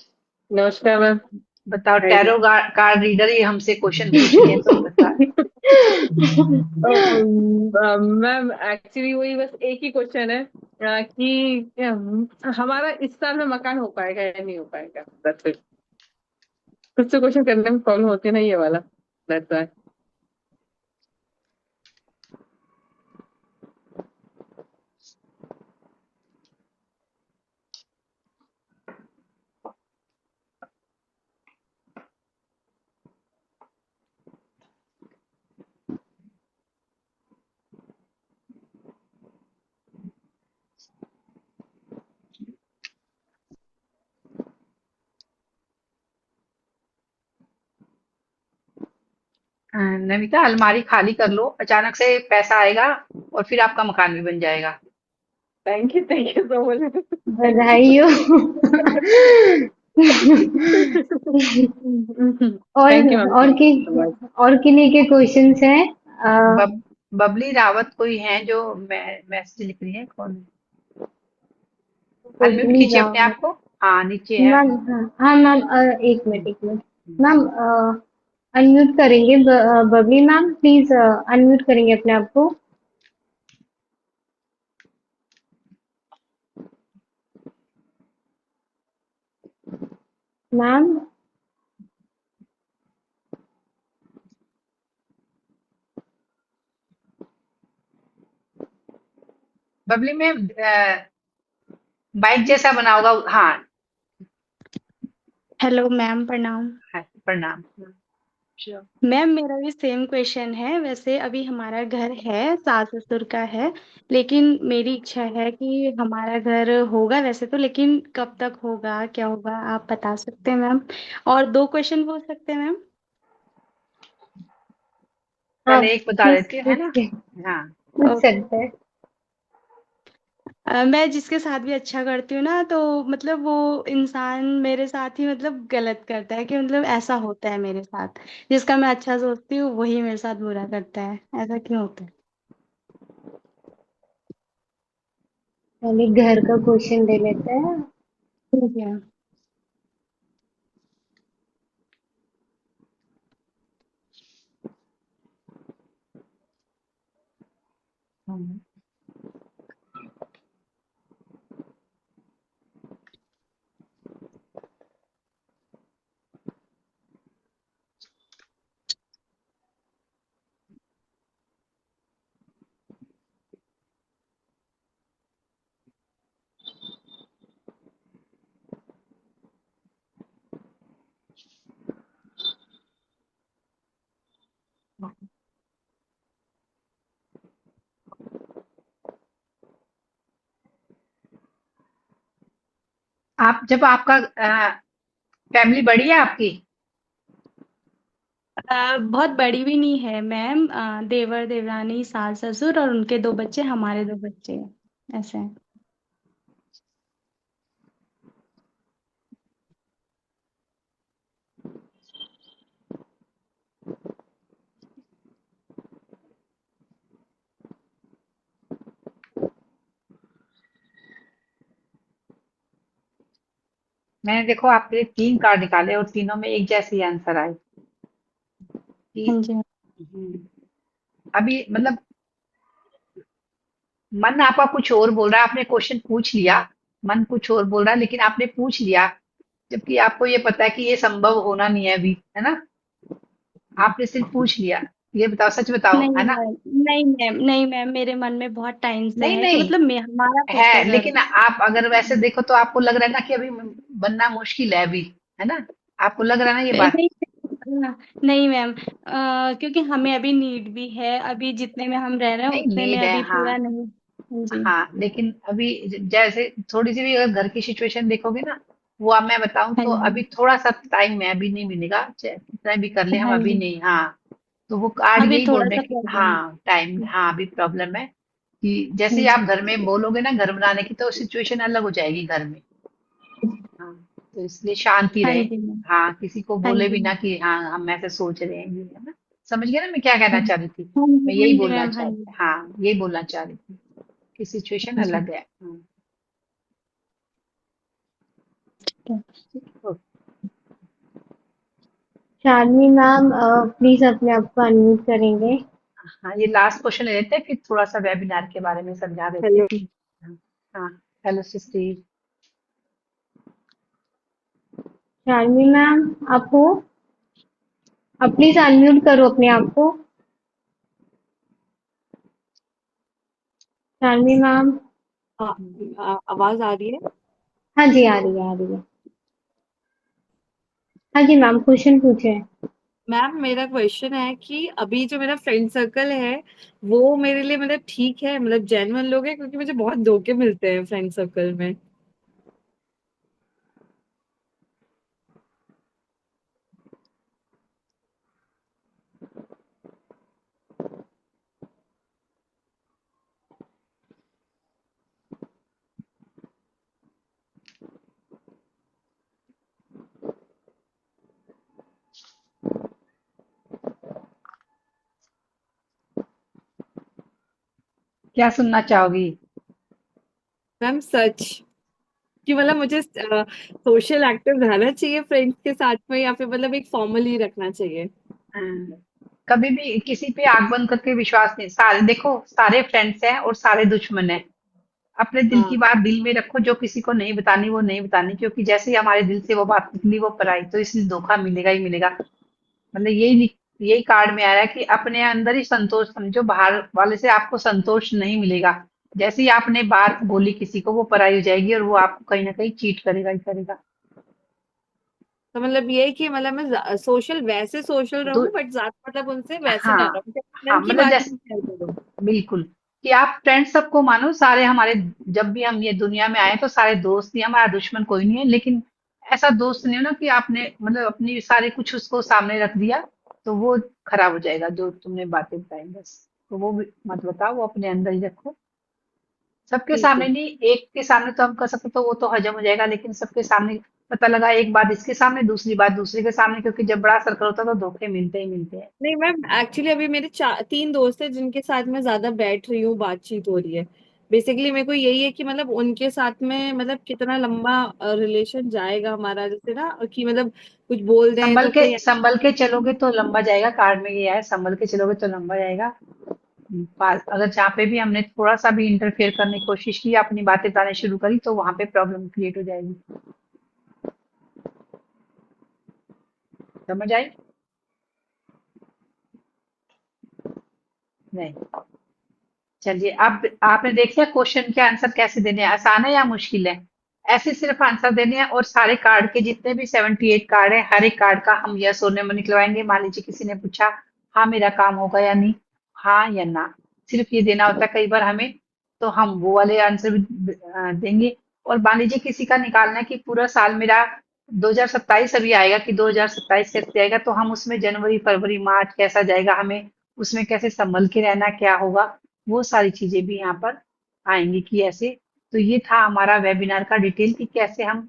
नमस्कार मैम। बताओ, हाय जी। टैरो कार्ड रीडर ही हमसे क्वेश्चन पूछ रही है, तो बता। मैम एक्चुअली वही बस एक ही क्वेश्चन है कि हमारा इस साल में मकान हो पाएगा या नहीं हो पाएगा, that's it। कुछ तो क्वेश्चन करने में प्रॉब्लम होती है ना, ये वाला, that's why। नमिता, अलमारी खाली कर लो, अचानक से पैसा आएगा और फिर आपका मकान भी बन जाएगा। Thank you so much. Thank बधाई हो। थैंक यू मैम, और थैंक कि यू सो मच। और किन्हीं के क्वेश्चंस हैं? बब, बबली रावत कोई है जो मैसेज लिख रही है, कौन है? अनम्यूट बबली कीजिए अपने आप रावत। को। हाँ, नीचे है। मैम हाँ हाँ मैम, एक मिनट मैम, अनम्यूट करेंगे बबली मैम, प्लीज अनम्यूट करेंगे अपने आप को। मैम बबली में बाइक जैसा बना होगा, हाँ। हेलो मैम, प्रणाम। है, प्रणाम। Sure। मैम मेरा भी सेम क्वेश्चन है। वैसे अभी हमारा घर है, सास ससुर का है, लेकिन मेरी इच्छा है कि हमारा घर होगा वैसे तो, लेकिन कब तक होगा, क्या होगा, आप बता सकते हैं मैम? और दो क्वेश्चन पूछ सकते हैं मैम? हाँ, पहले एक बता पूछ देती है ना। पूछ हाँ। पूछ ओके। सकते हैं। मैं जिसके साथ भी अच्छा करती हूँ ना, तो मतलब वो इंसान मेरे साथ ही मतलब गलत करता है, कि मतलब ऐसा होता है मेरे साथ। जिसका मैं अच्छा सोचती हूँ वही मेरे साथ बुरा करता है, ऐसा क्यों होता है? पहले घर का क्वेश्चन ले लेते हैं। ठीक है। हम्म। आप जब आपका फैमिली बड़ी है आपकी? बहुत बड़ी भी नहीं है मैम। देवर देवरानी सास ससुर और उनके 2 बच्चे, हमारे 2 बच्चे, ऐसे हैं। मैंने देखो आपके 3 कार्ड निकाले और तीनों में एक जैसे ही आंसर आए कि हाँ जी। अभी मतलब मन आपका कुछ और बोल रहा है। आपने क्वेश्चन पूछ लिया, मन कुछ और बोल रहा है, लेकिन आपने पूछ लिया, जबकि आपको ये पता है कि ये संभव होना नहीं है अभी, है ना? आपने सिर्फ पूछ लिया। ये बताओ, सच बताओ, नहीं है ना? मैम, नहीं मैम, नहीं मैम, मेरे मन में बहुत टाइम से नहीं है कि नहीं मतलब हमारा खुद है, का घर लेकिन आप अगर वैसे देखो तो आपको लग रहा है ना कि अभी बनना मुश्किल है अभी, है ना? आपको लग रहा है ना ये बात? नहीं। नहीं मैम, क्योंकि हमें अभी नीड भी है, अभी जितने में हम रह रहे हैं नहीं उतने में नीड है, अभी हाँ। पूरा नहीं। हाँ जी। हाँ, लेकिन अभी जैसे थोड़ी सी भी अगर घर की सिचुएशन देखोगे ना, वो अब मैं बताऊं हाँ तो जी। अभी थोड़ा सा टाइम है, अभी नहीं मिलेगा, चाहे कितना भी कर ले हम, हाँ अभी जी। नहीं। हाँ, तो वो कार्ड अभी यही बोल थोड़ा रहे सा हैं कि प्रॉब्लम हाँ टाइम, है। हाँ अभी प्रॉब्लम है कि जैसे हाँ ही जी। आप घर में बोलोगे ना घर बनाने की, तो सिचुएशन अलग हो जाएगी घर में। हाँ, तो इसलिए शांति हाँ रहे। जी मैम। हाँ, किसी को हाँ बोले जी भी ना मैम। कि हाँ हम ऐसे सोच रहे हैं, ये है ना? समझ गए ना मैं क्या हाँ कहना जी। चाह रही थी? हाँ मैं जी। हाँ यही जी बोलना मैम। चाह हाँ रही जी। थी, हाँ यही बोलना चाह रही थी कि सिचुएशन हाँ जी। अलग है। ठीक है। शालिनी मैम, प्लीज अपने आप को अनम्यूट करेंगे। हाँ, ये लास्ट क्वेश्चन ले लेते हैं, फिर थोड़ा सा वेबिनार के बारे में समझा देते हेलो। हैं। हाँ, हाँ, हेलो सिस्टी। शालिनी मैम, आप हो? आप प्लीज अनम्यूट करो अपने आप को। शालिनी मैम। हाँ, आवाज आ रही है? हाँ जी, आ रही है, आ रही है। हाँ जी मैम, क्वेश्चन पूछे। मैम, मेरा क्वेश्चन है कि अभी जो मेरा फ्रेंड सर्कल है वो मेरे लिए मतलब ठीक है, मतलब जेन्युइन लोग हैं, क्योंकि मुझे बहुत धोखे मिलते हैं फ्रेंड सर्कल में। क्या सुनना चाहोगी? मैम सच कि मतलब मुझे सोशल एक्टिव रहना चाहिए फ्रेंड्स के साथ में, या फिर मतलब एक फॉर्मल ही रखना चाहिए? हाँ, कभी भी किसी पे आंख बंद करके विश्वास नहीं। सारे देखो, सारे फ्रेंड्स हैं और सारे दुश्मन हैं। अपने दिल की हाँ, बात दिल में रखो, जो किसी को नहीं बतानी वो नहीं बतानी, क्योंकि जैसे ही हमारे दिल से वो बात निकली वो पराई, तो इसलिए धोखा मिलेगा ही मिलेगा। मतलब यही कार्ड में आ रहा है कि अपने अंदर ही संतोष समझो, बाहर वाले से आपको संतोष नहीं मिलेगा। जैसे ही आपने बात बोली किसी को, वो पराई हो जाएगी और वो आपको कहीं ना कहीं चीट करेगा ही करेगा। तो मतलब ये है कि मतलब मैं सोशल वैसे सोशल दो, रहूं, बट ज्यादा मतलब उनसे वैसे ना हाँ, रहूं, हाँ, मन की मतलब बात जैसे नहीं शेयर करूं। बिल्कुल, कि आप फ्रेंड सबको मानो, सारे हमारे, जब भी हम ये दुनिया में आए तो सारे दोस्त ही, हमारा दुश्मन कोई नहीं है। लेकिन ऐसा दोस्त नहीं हो ना कि आपने मतलब अपनी सारे कुछ उसको सामने रख दिया, तो वो खराब हो जाएगा जो तुमने बातें बताई बस। तो वो भी मत बताओ, वो अपने अंदर ही रखो। सबके ठीक सामने है। नहीं, एक के सामने तो हम कर सकते, तो वो तो हजम हो जाएगा, लेकिन सबके सामने पता लगा, एक बात इसके सामने, दूसरी बात दूसरे के सामने, क्योंकि जब बड़ा सर्कल होता है तो धोखे मिलते ही मिलते हैं। नहीं मैम, एक्चुअली अभी मेरे 3 दोस्त हैं जिनके साथ मैं ज्यादा बैठ रही हूँ, बातचीत हो रही है। बेसिकली मेरे को यही है कि मतलब उनके साथ में मतलब कितना लंबा रिलेशन जाएगा हमारा, जैसे ना कि मतलब कुछ बोल दें तो कोई। संभल के चलोगे तो लंबा जाएगा। कार्ड में ये है, संभल के चलोगे तो लंबा जाएगा। अगर जहाँ पे भी हमने थोड़ा सा भी इंटरफेयर करने की कोशिश की, अपनी बातें बताने शुरू करी, तो वहां पे प्रॉब्लम क्रिएट हो जाएगी। समझ आई? नहीं। चलिए, अब आपने देख लिया क्वेश्चन के आंसर कैसे देने हैं, आसान है या मुश्किल है? ऐसे सिर्फ आंसर देने हैं, और सारे कार्ड के जितने भी 78 कार्ड है, हर एक कार्ड का हम यस और नो में निकलवाएंगे। मान लीजिए किसी ने पूछा हाँ मेरा काम होगा या नहीं, हाँ या ना, सिर्फ ये देना होता है कई बार हमें। तो हम वो वाले आंसर भी देंगे। और मान लीजिए किसी का निकालना है कि पूरा साल मेरा 2027 अभी आएगा कि 2027 कैसे जाएगा, तो हम उसमें जनवरी फरवरी मार्च कैसा जाएगा, हमें उसमें कैसे संभल के रहना, क्या होगा, वो सारी चीजें भी यहाँ पर आएंगी कि ऐसे। तो ये था हमारा वेबिनार का डिटेल कि कैसे हम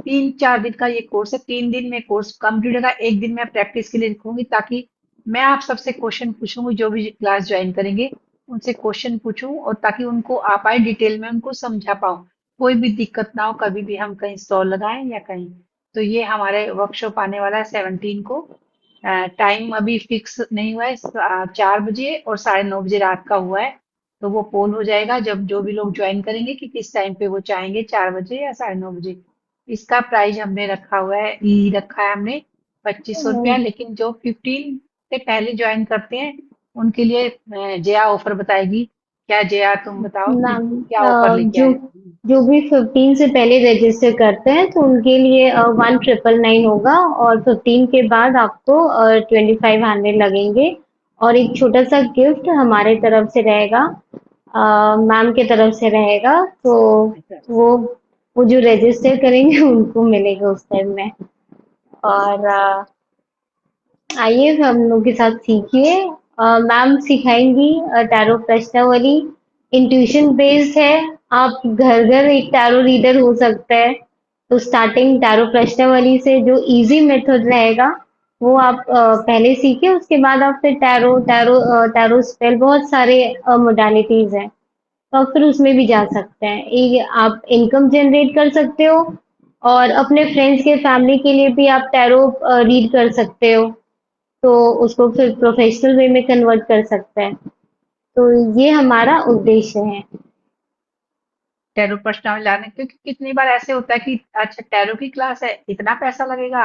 3-4 दिन का ये कोर्स है, 3 दिन में कोर्स कंप्लीट होगा, एक दिन मैं प्रैक्टिस के लिए लिखूंगी ताकि मैं आप सबसे क्वेश्चन पूछूंगी, जो भी क्लास ज्वाइन करेंगे उनसे क्वेश्चन पूछूं और ताकि उनको आ पाए डिटेल में, उनको समझा पाऊं, कोई भी दिक्कत ना हो, कभी भी हम कहीं स्टॉल लगाएं या कहीं। तो ये हमारे वर्कशॉप आने वाला है 17 को। टाइम अभी फिक्स नहीं हुआ है, 4 बजे और 9:30 बजे रात का हुआ है। तो वो पोल हो जाएगा जब जो भी लोग ज्वाइन करेंगे कि किस टाइम पे वो चाहेंगे, 4 बजे या 9:30 बजे। इसका प्राइस हमने रखा हुआ है, ई रखा है हमने 2500 रुपया, लेकिन जो 15 से पहले ज्वाइन करते हैं उनके लिए जया ऑफर बताएगी। क्या जया, तुम बताओ मैम क्या ऑफर लेके जो आए। जो भी 15 से पहले रजिस्टर करते हैं तो उनके लिए 1999 होगा, और 15 के बाद आपको 2500 लगेंगे, और एक छोटा सा गिफ्ट हमारे तरफ से रहेगा, मैम के तरफ से रहेगा। तो अच्छा, वो वो जो रजिस्टर करेंगे उनको मिलेगा उस टाइम में। और आइए हम लोग के साथ सीखिए। मैम सिखाएंगी टैरो प्रश्नावली, इंट्यूशन बेस्ड है। आप घर घर एक टैरो रीडर हो सकते हैं। तो स्टार्टिंग टैरो प्रश्नावली से जो इजी मेथड रहेगा वो आप पहले सीखे, उसके बाद आप फिर टैरो टैरो टैरो स्पेल, बहुत सारे मोडालिटीज हैं, तो आप फिर उसमें भी जा सकते हैं। एक आप इनकम जनरेट कर सकते हो, और अपने फ्रेंड्स के फैमिली के लिए भी आप टैरो रीड कर सकते हो, तो उसको फिर प्रोफेशनल वे में कन्वर्ट कर सकते हैं। तो ये हमारा उद्देश्य है। टैरो पर्सनल लाने, क्योंकि कितनी बार ऐसे होता है कि अच्छा टैरो की क्लास है, इतना पैसा लगेगा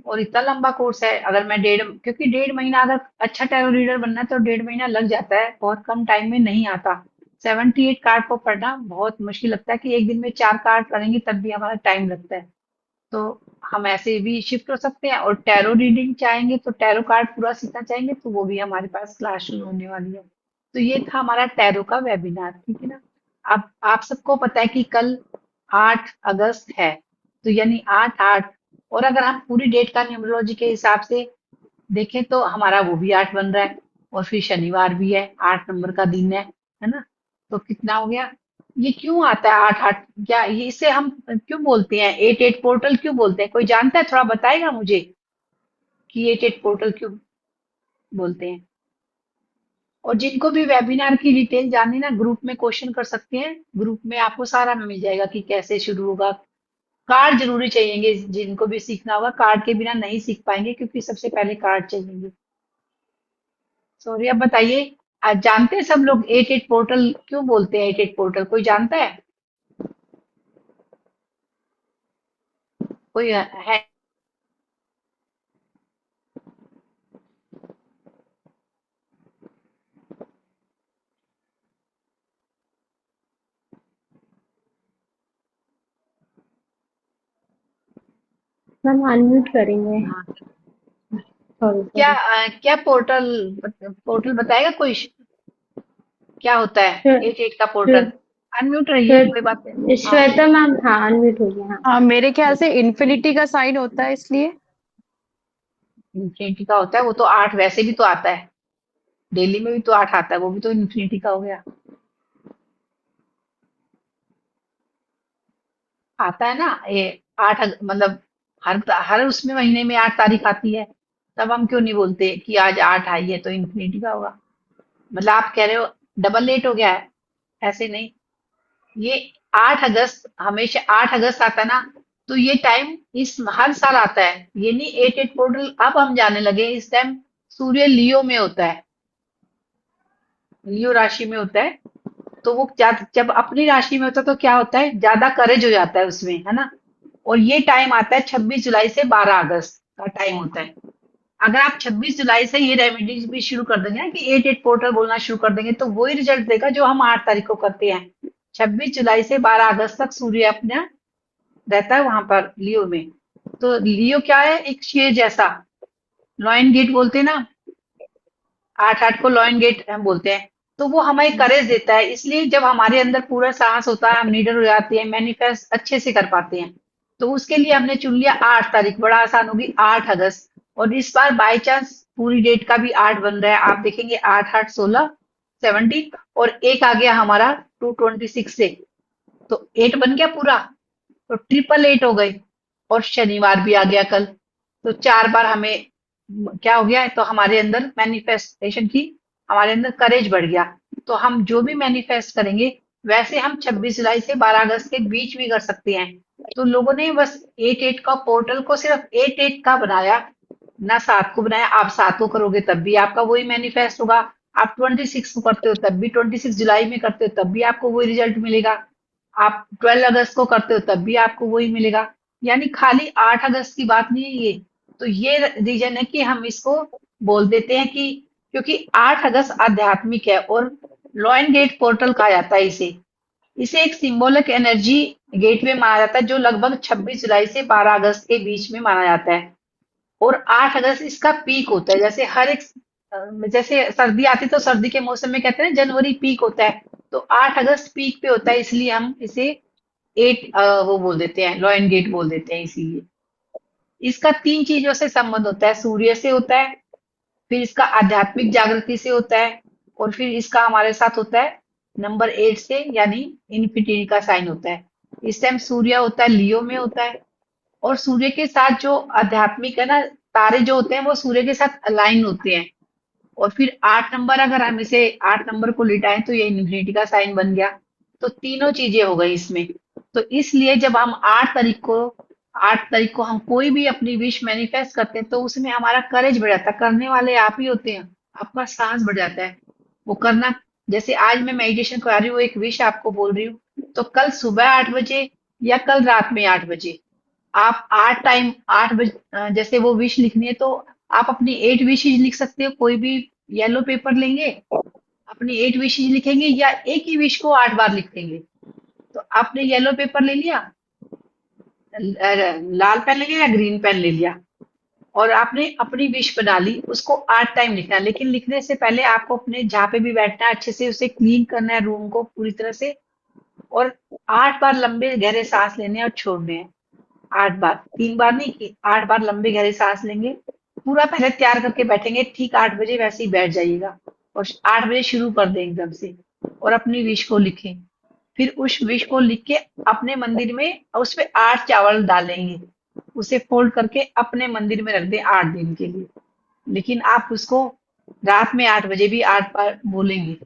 और इतना लंबा कोर्स है, अगर मैं क्योंकि 1.5 महीना, अगर अच्छा टैरो रीडर बनना है तो 1.5 महीना लग जाता है, बहुत कम टाइम में नहीं आता। 78 कार्ड को पढ़ना बहुत मुश्किल लगता है कि एक दिन में 4 कार्ड करेंगे तब भी हमारा टाइम लगता है। तो हम ऐसे भी शिफ्ट हो सकते हैं, और टैरो रीडिंग चाहेंगे तो टैरो कार्ड पूरा सीखना चाहेंगे तो वो भी हमारे पास क्लास शुरू होने वाली है। तो ये था हमारा टैरो का वेबिनार, ठीक है ना। अब आप सबको पता है कि कल 8 अगस्त है, तो यानी 8/8, और अगर हम पूरी डेट का न्यूमरोलॉजी के हिसाब से देखें तो हमारा वो भी 8 बन रहा है, और फिर शनिवार भी है, 8 नंबर का दिन है ना। तो कितना हो गया, ये क्यों आता है 8/8, क्या ये इसे हम क्यों बोलते हैं, 8/8 पोर्टल क्यों बोलते हैं, कोई जानता है, थोड़ा बताएगा मुझे कि 8/8 पोर्टल क्यों बोलते हैं। और जिनको भी वेबिनार की डिटेल जाननी ना, ग्रुप में क्वेश्चन कर सकते हैं, ग्रुप में आपको सारा मिल जाएगा कि कैसे शुरू होगा। कार्ड जरूरी चाहिए, जिनको भी सीखना होगा कार्ड के बिना नहीं सीख पाएंगे, क्योंकि सबसे पहले कार्ड चाहिए। सॉरी, अब बताइए, आज जानते हैं सब लोग 8/8 पोर्टल क्यों बोलते हैं, 8/8 पोर्टल कोई जानता है, कोई है। मैम अनम्यूट करेंगे। हाँ, सॉरी क्या सॉरी। क्या पोर्टल, पोर्टल बताएगा कोई, क्या होता है 8/8 का पोर्टल। अनम्यूट रहिए, कोई बात नहीं। हाँ, श्वेता मैम, हाँ अनम्यूट हो गया। हाँ हाँ मेरे ख्याल से इन्फिनिटी का साइन होता है इसलिए। इन्फिनिटी का होता है, वो तो 8 वैसे भी तो आता है, डेली में भी तो 8 आता है, वो भी तो इन्फिनिटी का हो गया, आता है ना ये। मतलब हर हर उसमें महीने में 8 तारीख आती है, तब हम क्यों नहीं बोलते कि आज 8 आई है तो इन्फिनिटी का होगा। मतलब आप कह रहे हो डबल 8 हो गया है, ऐसे नहीं। ये 8 अगस्त, हमेशा 8 अगस्त आता है ना, तो ये टाइम इस हर साल आता है, ये नहीं 8/8 पोर्टल अब हम जाने लगे, इस टाइम सूर्य लियो में होता है, लियो राशि में होता है। तो वो जब अपनी राशि में होता है तो क्या होता है, ज्यादा करेज हो जाता है उसमें, है ना। और ये टाइम आता है 26 जुलाई से 12 अगस्त का टाइम होता है। अगर आप 26 जुलाई से ये रेमेडीज भी शुरू कर देंगे ना कि 8/8 पोर्टल बोलना शुरू कर देंगे, तो वही रिजल्ट देगा जो हम 8 तारीख को करते हैं। 26 जुलाई से 12 अगस्त तक सूर्य अपना रहता है वहां पर लियो में। तो लियो क्या है, एक शेर जैसा, लॉयन गेट बोलते हैं ना, 8/8 को लॉयन गेट हम बोलते हैं। तो वो हमें करेज देता है। इसलिए जब हमारे अंदर पूरा साहस होता है, हम लीडर हो जाते हैं, मैनिफेस्ट अच्छे से कर पाते हैं। तो उसके लिए हमने चुन लिया 8 तारीख, बड़ा आसान होगी, 8 अगस्त। और इस बार बाई चांस पूरी डेट का भी 8 बन रहा है। आप देखेंगे 8 8 16 17, और एक आ गया हमारा 226 से, तो 8 बन गया पूरा, तो 888 हो गई। और शनिवार भी आ गया कल, तो 4 बार हमें क्या हो गया, तो हमारे अंदर मैनिफेस्टेशन की, हमारे अंदर करेज बढ़ गया। तो हम जो भी मैनिफेस्ट करेंगे, वैसे हम 26 जुलाई से 12 अगस्त के बीच में कर सकते हैं। तो लोगों ने बस 8 8 का पोर्टल को सिर्फ 8 8 का बनाया, ना 7 को बनाया। आप 7 को करोगे तब भी आपका वही मैनिफेस्ट होगा। आप 26 को करते हो तब भी, 26 जुलाई में करते हो तब भी आपको वही रिजल्ट मिलेगा। आप 12 अगस्त को करते हो तब भी आपको वही मिलेगा। यानी खाली 8 अगस्त की बात नहीं है ये। तो ये रीजन है कि हम इसको बोल देते हैं कि क्योंकि 8 अगस्त आध्यात्मिक है, और लॉ एंड गेट पोर्टल कहा जाता है इसे। इसे एक सिंबॉलिक एनर्जी गेटवे माना जाता है, जो लगभग 26 जुलाई से 12 अगस्त के बीच में माना जाता है। और 8 अगस्त इसका पीक होता है। जैसे हर एक जैसे सर्दी आती है तो सर्दी के मौसम में कहते हैं ना, जनवरी पीक होता है, तो 8 अगस्त पीक पे होता है, इसलिए हम इसे 8 वो बोल देते हैं, लॉ एंड गेट बोल देते हैं। इसीलिए इसका 3 चीजों से संबंध होता है। सूर्य से होता है, फिर इसका आध्यात्मिक जागृति से होता है, और फिर इसका हमारे साथ होता है नंबर 8 से, यानी इन्फिनिटी का साइन होता है। इस टाइम सूर्य होता है लियो में होता है, और सूर्य के साथ जो आध्यात्मिक है ना, तारे जो होते हैं वो सूर्य के साथ अलाइन होते हैं। और फिर 8 नंबर, अगर हम इसे 8 नंबर को लिटाएं तो ये इन्फिनिटी का साइन बन गया। तो तीनों चीजें हो गई इसमें। तो इसलिए जब हम 8 तारीख को हम कोई भी अपनी विश मैनिफेस्ट करते हैं, तो उसमें हमारा करेज बढ़ जाता है। करने वाले आप ही होते हैं, आपका साहस बढ़ जाता है वो करना। जैसे आज मैं मेडिटेशन करा रही हूँ, एक विश आपको बोल रही हूँ, तो कल सुबह 8 बजे या कल रात में 8 बजे आप 8 बजे जैसे वो विश लिखनी है, तो आप अपनी 8 विशेज लिख सकते हो। कोई भी येलो पेपर लेंगे, अपनी 8 विशेज लिखेंगे, या एक ही विश को 8 बार लिखेंगे। तो आपने येलो पेपर ले लिया, लाल पेन ले लिया या ग्रीन पेन ले लिया, और आपने अपनी विश बना ली। उसको 8 टाइम लिखना है, लेकिन लिखने से पहले आपको अपने जहाँ पे भी बैठना है अच्छे से उसे क्लीन करना है, रूम को पूरी तरह से। और 8 बार लंबे गहरे सांस लेने हैं और छोड़ने हैं। 8 बार, 3 बार नहीं, कि 8 बार लंबे गहरे सांस लेंगे। पूरा पहले तैयार करके बैठेंगे, ठीक 8 बजे वैसे ही बैठ जाइएगा, और 8 बजे शुरू कर दें एकदम से, और अपनी विश को लिखें। फिर उस विश को लिख के अपने मंदिर में उस पे 8 चावल डालेंगे, उसे फोल्ड करके अपने मंदिर में रख दें 8 दिन के लिए। लेकिन आप उसको रात में 8 बजे भी 8 बार बोलेंगे।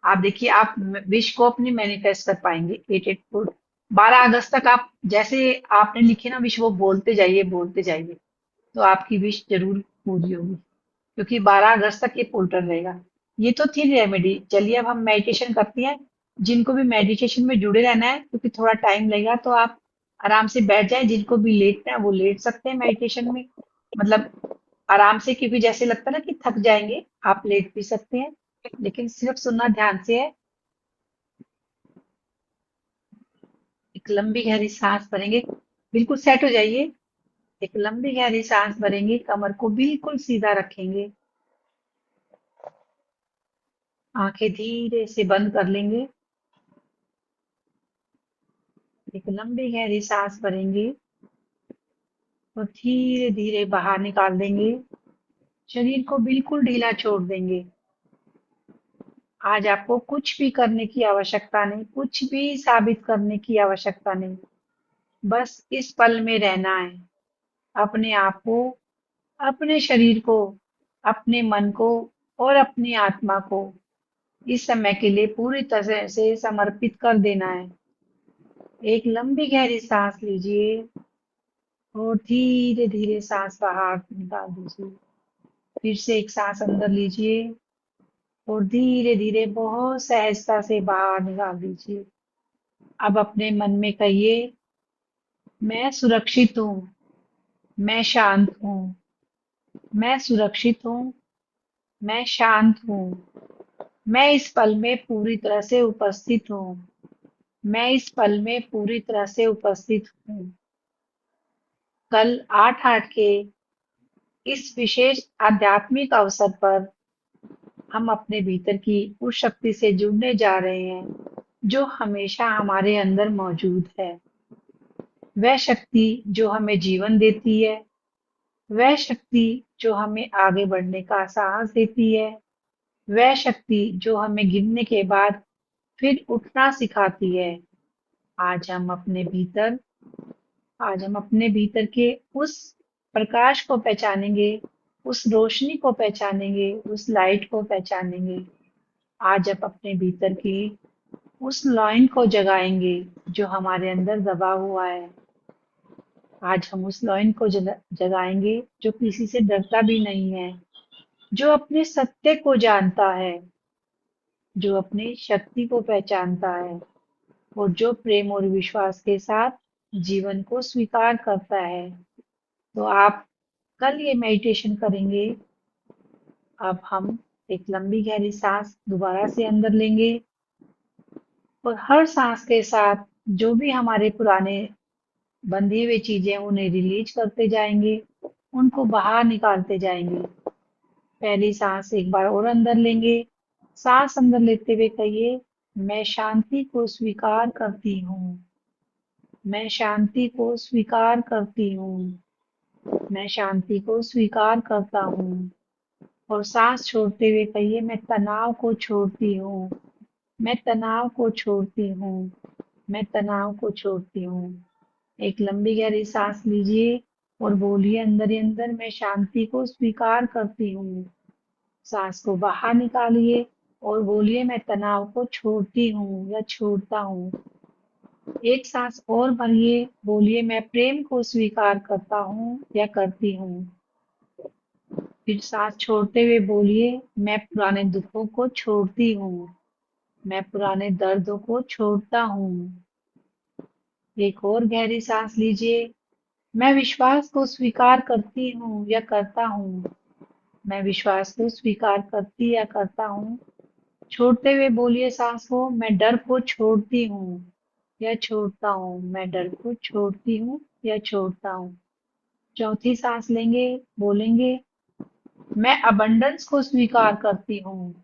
आप देखिए, आप विश को अपनी मैनिफेस्ट कर पाएंगे। 8 8 12 अगस्त तक आप जैसे आपने लिखे ना विश, वो बोलते जाइए बोलते जाइए, तो आपकी विश जरूर पूरी होगी, क्योंकि 12 अगस्त तक ये पोर्टल रहेगा। ये तो थी रेमेडी। चलिए अब हम मेडिटेशन करते हैं। जिनको भी मेडिटेशन में जुड़े रहना है, क्योंकि थोड़ा टाइम लगेगा, तो आप आराम से बैठ जाए। जिनको भी लेटना है वो लेट सकते हैं मेडिटेशन में, मतलब आराम से, क्योंकि जैसे लगता है ना कि थक जाएंगे, आप लेट भी सकते हैं, लेकिन सिर्फ सुनना ध्यान से है। एक लंबी गहरी सांस भरेंगे, बिल्कुल सेट हो जाइए। एक लंबी गहरी सांस भरेंगे, कमर को बिल्कुल सीधा रखेंगे, आंखें धीरे से बंद कर लेंगे। एक लंबी गहरी सांस भरेंगे और धीरे धीरे बाहर निकाल देंगे। शरीर को बिल्कुल ढीला छोड़ देंगे। आज आपको कुछ भी करने की आवश्यकता नहीं, कुछ भी साबित करने की आवश्यकता नहीं, बस इस पल में रहना है। अपने आप को, अपने शरीर को, अपने मन को और अपनी आत्मा को इस समय के लिए पूरी तरह से समर्पित कर देना है। एक लंबी गहरी सांस लीजिए और धीरे धीरे सांस बाहर निकाल दीजिए। फिर से एक सांस अंदर लीजिए और धीरे धीरे बहुत सहजता से बाहर निकाल दीजिए। अब अपने मन में कहिए, मैं सुरक्षित हूँ, मैं शांत हूँ, मैं सुरक्षित हूँ, मैं शांत हूँ, मैं इस पल में पूरी तरह से उपस्थित हूँ, मैं इस पल में पूरी तरह से उपस्थित हूँ। कल 8/8 के इस विशेष आध्यात्मिक अवसर पर हम अपने भीतर की उस शक्ति से जुड़ने जा रहे हैं जो हमेशा हमारे अंदर मौजूद है। वह शक्ति जो हमें जीवन देती है, वह शक्ति जो हमें आगे बढ़ने का साहस देती है, वह शक्ति जो हमें गिरने के बाद फिर उठना सिखाती है। आज हम अपने भीतर आज हम अपने भीतर के उस प्रकाश को पहचानेंगे, उस रोशनी को पहचानेंगे, उस लाइट को पहचानेंगे। आज आप अपने भीतर की उस लाइन को जगाएंगे जो हमारे अंदर दबा हुआ है। आज हम उस लाइन को जगाएंगे जो किसी से डरता भी नहीं है, जो अपने सत्य को जानता है, जो अपनी शक्ति को पहचानता है और जो प्रेम और विश्वास के साथ जीवन को स्वीकार करता है। तो आप कल ये मेडिटेशन करेंगे। अब हम एक लंबी गहरी सांस दोबारा से अंदर लेंगे और हर सांस के साथ जो भी हमारे पुराने बंधी हुई चीजें उन्हें रिलीज करते जाएंगे, उनको बाहर निकालते जाएंगे। पहली सांस एक बार और अंदर लेंगे। सांस अंदर लेते हुए कहिए, मैं शांति को स्वीकार करती हूँ। मैं शांति को स्वीकार करती हूँ। मैं शांति को स्वीकार करता हूँ। और सांस छोड़ते हुए कहिए, मैं तनाव को छोड़ती हूँ। मैं तनाव को छोड़ती हूँ। मैं तनाव को छोड़ती हूँ। एक लंबी गहरी सांस लीजिए और बोलिए अंदर ही अंदर, मैं शांति को स्वीकार करती हूँ। सांस को बाहर निकालिए और बोलिए, मैं तनाव को छोड़ती हूँ या छोड़ता हूँ। एक सांस और भरिए, बोलिए, मैं प्रेम को स्वीकार करता हूँ या करती हूँ। फिर सांस छोड़ते हुए बोलिए, मैं पुराने दुखों को छोड़ती हूँ। मैं पुराने दर्दों को छोड़ता हूँ। एक और गहरी सांस लीजिए। मैं विश्वास को स्वीकार करती हूँ या करता हूँ। मैं विश्वास को स्वीकार करती या करता हूँ। छोड़ते हुए बोलिए सांस को, मैं डर को छोड़ती हूँ या छोड़ता हूँ। मैं डर को छोड़ती हूँ या छोड़ता हूँ। चौथी सांस लेंगे, बोलेंगे, मैं अबंडेंस को स्वीकार करती हूँ।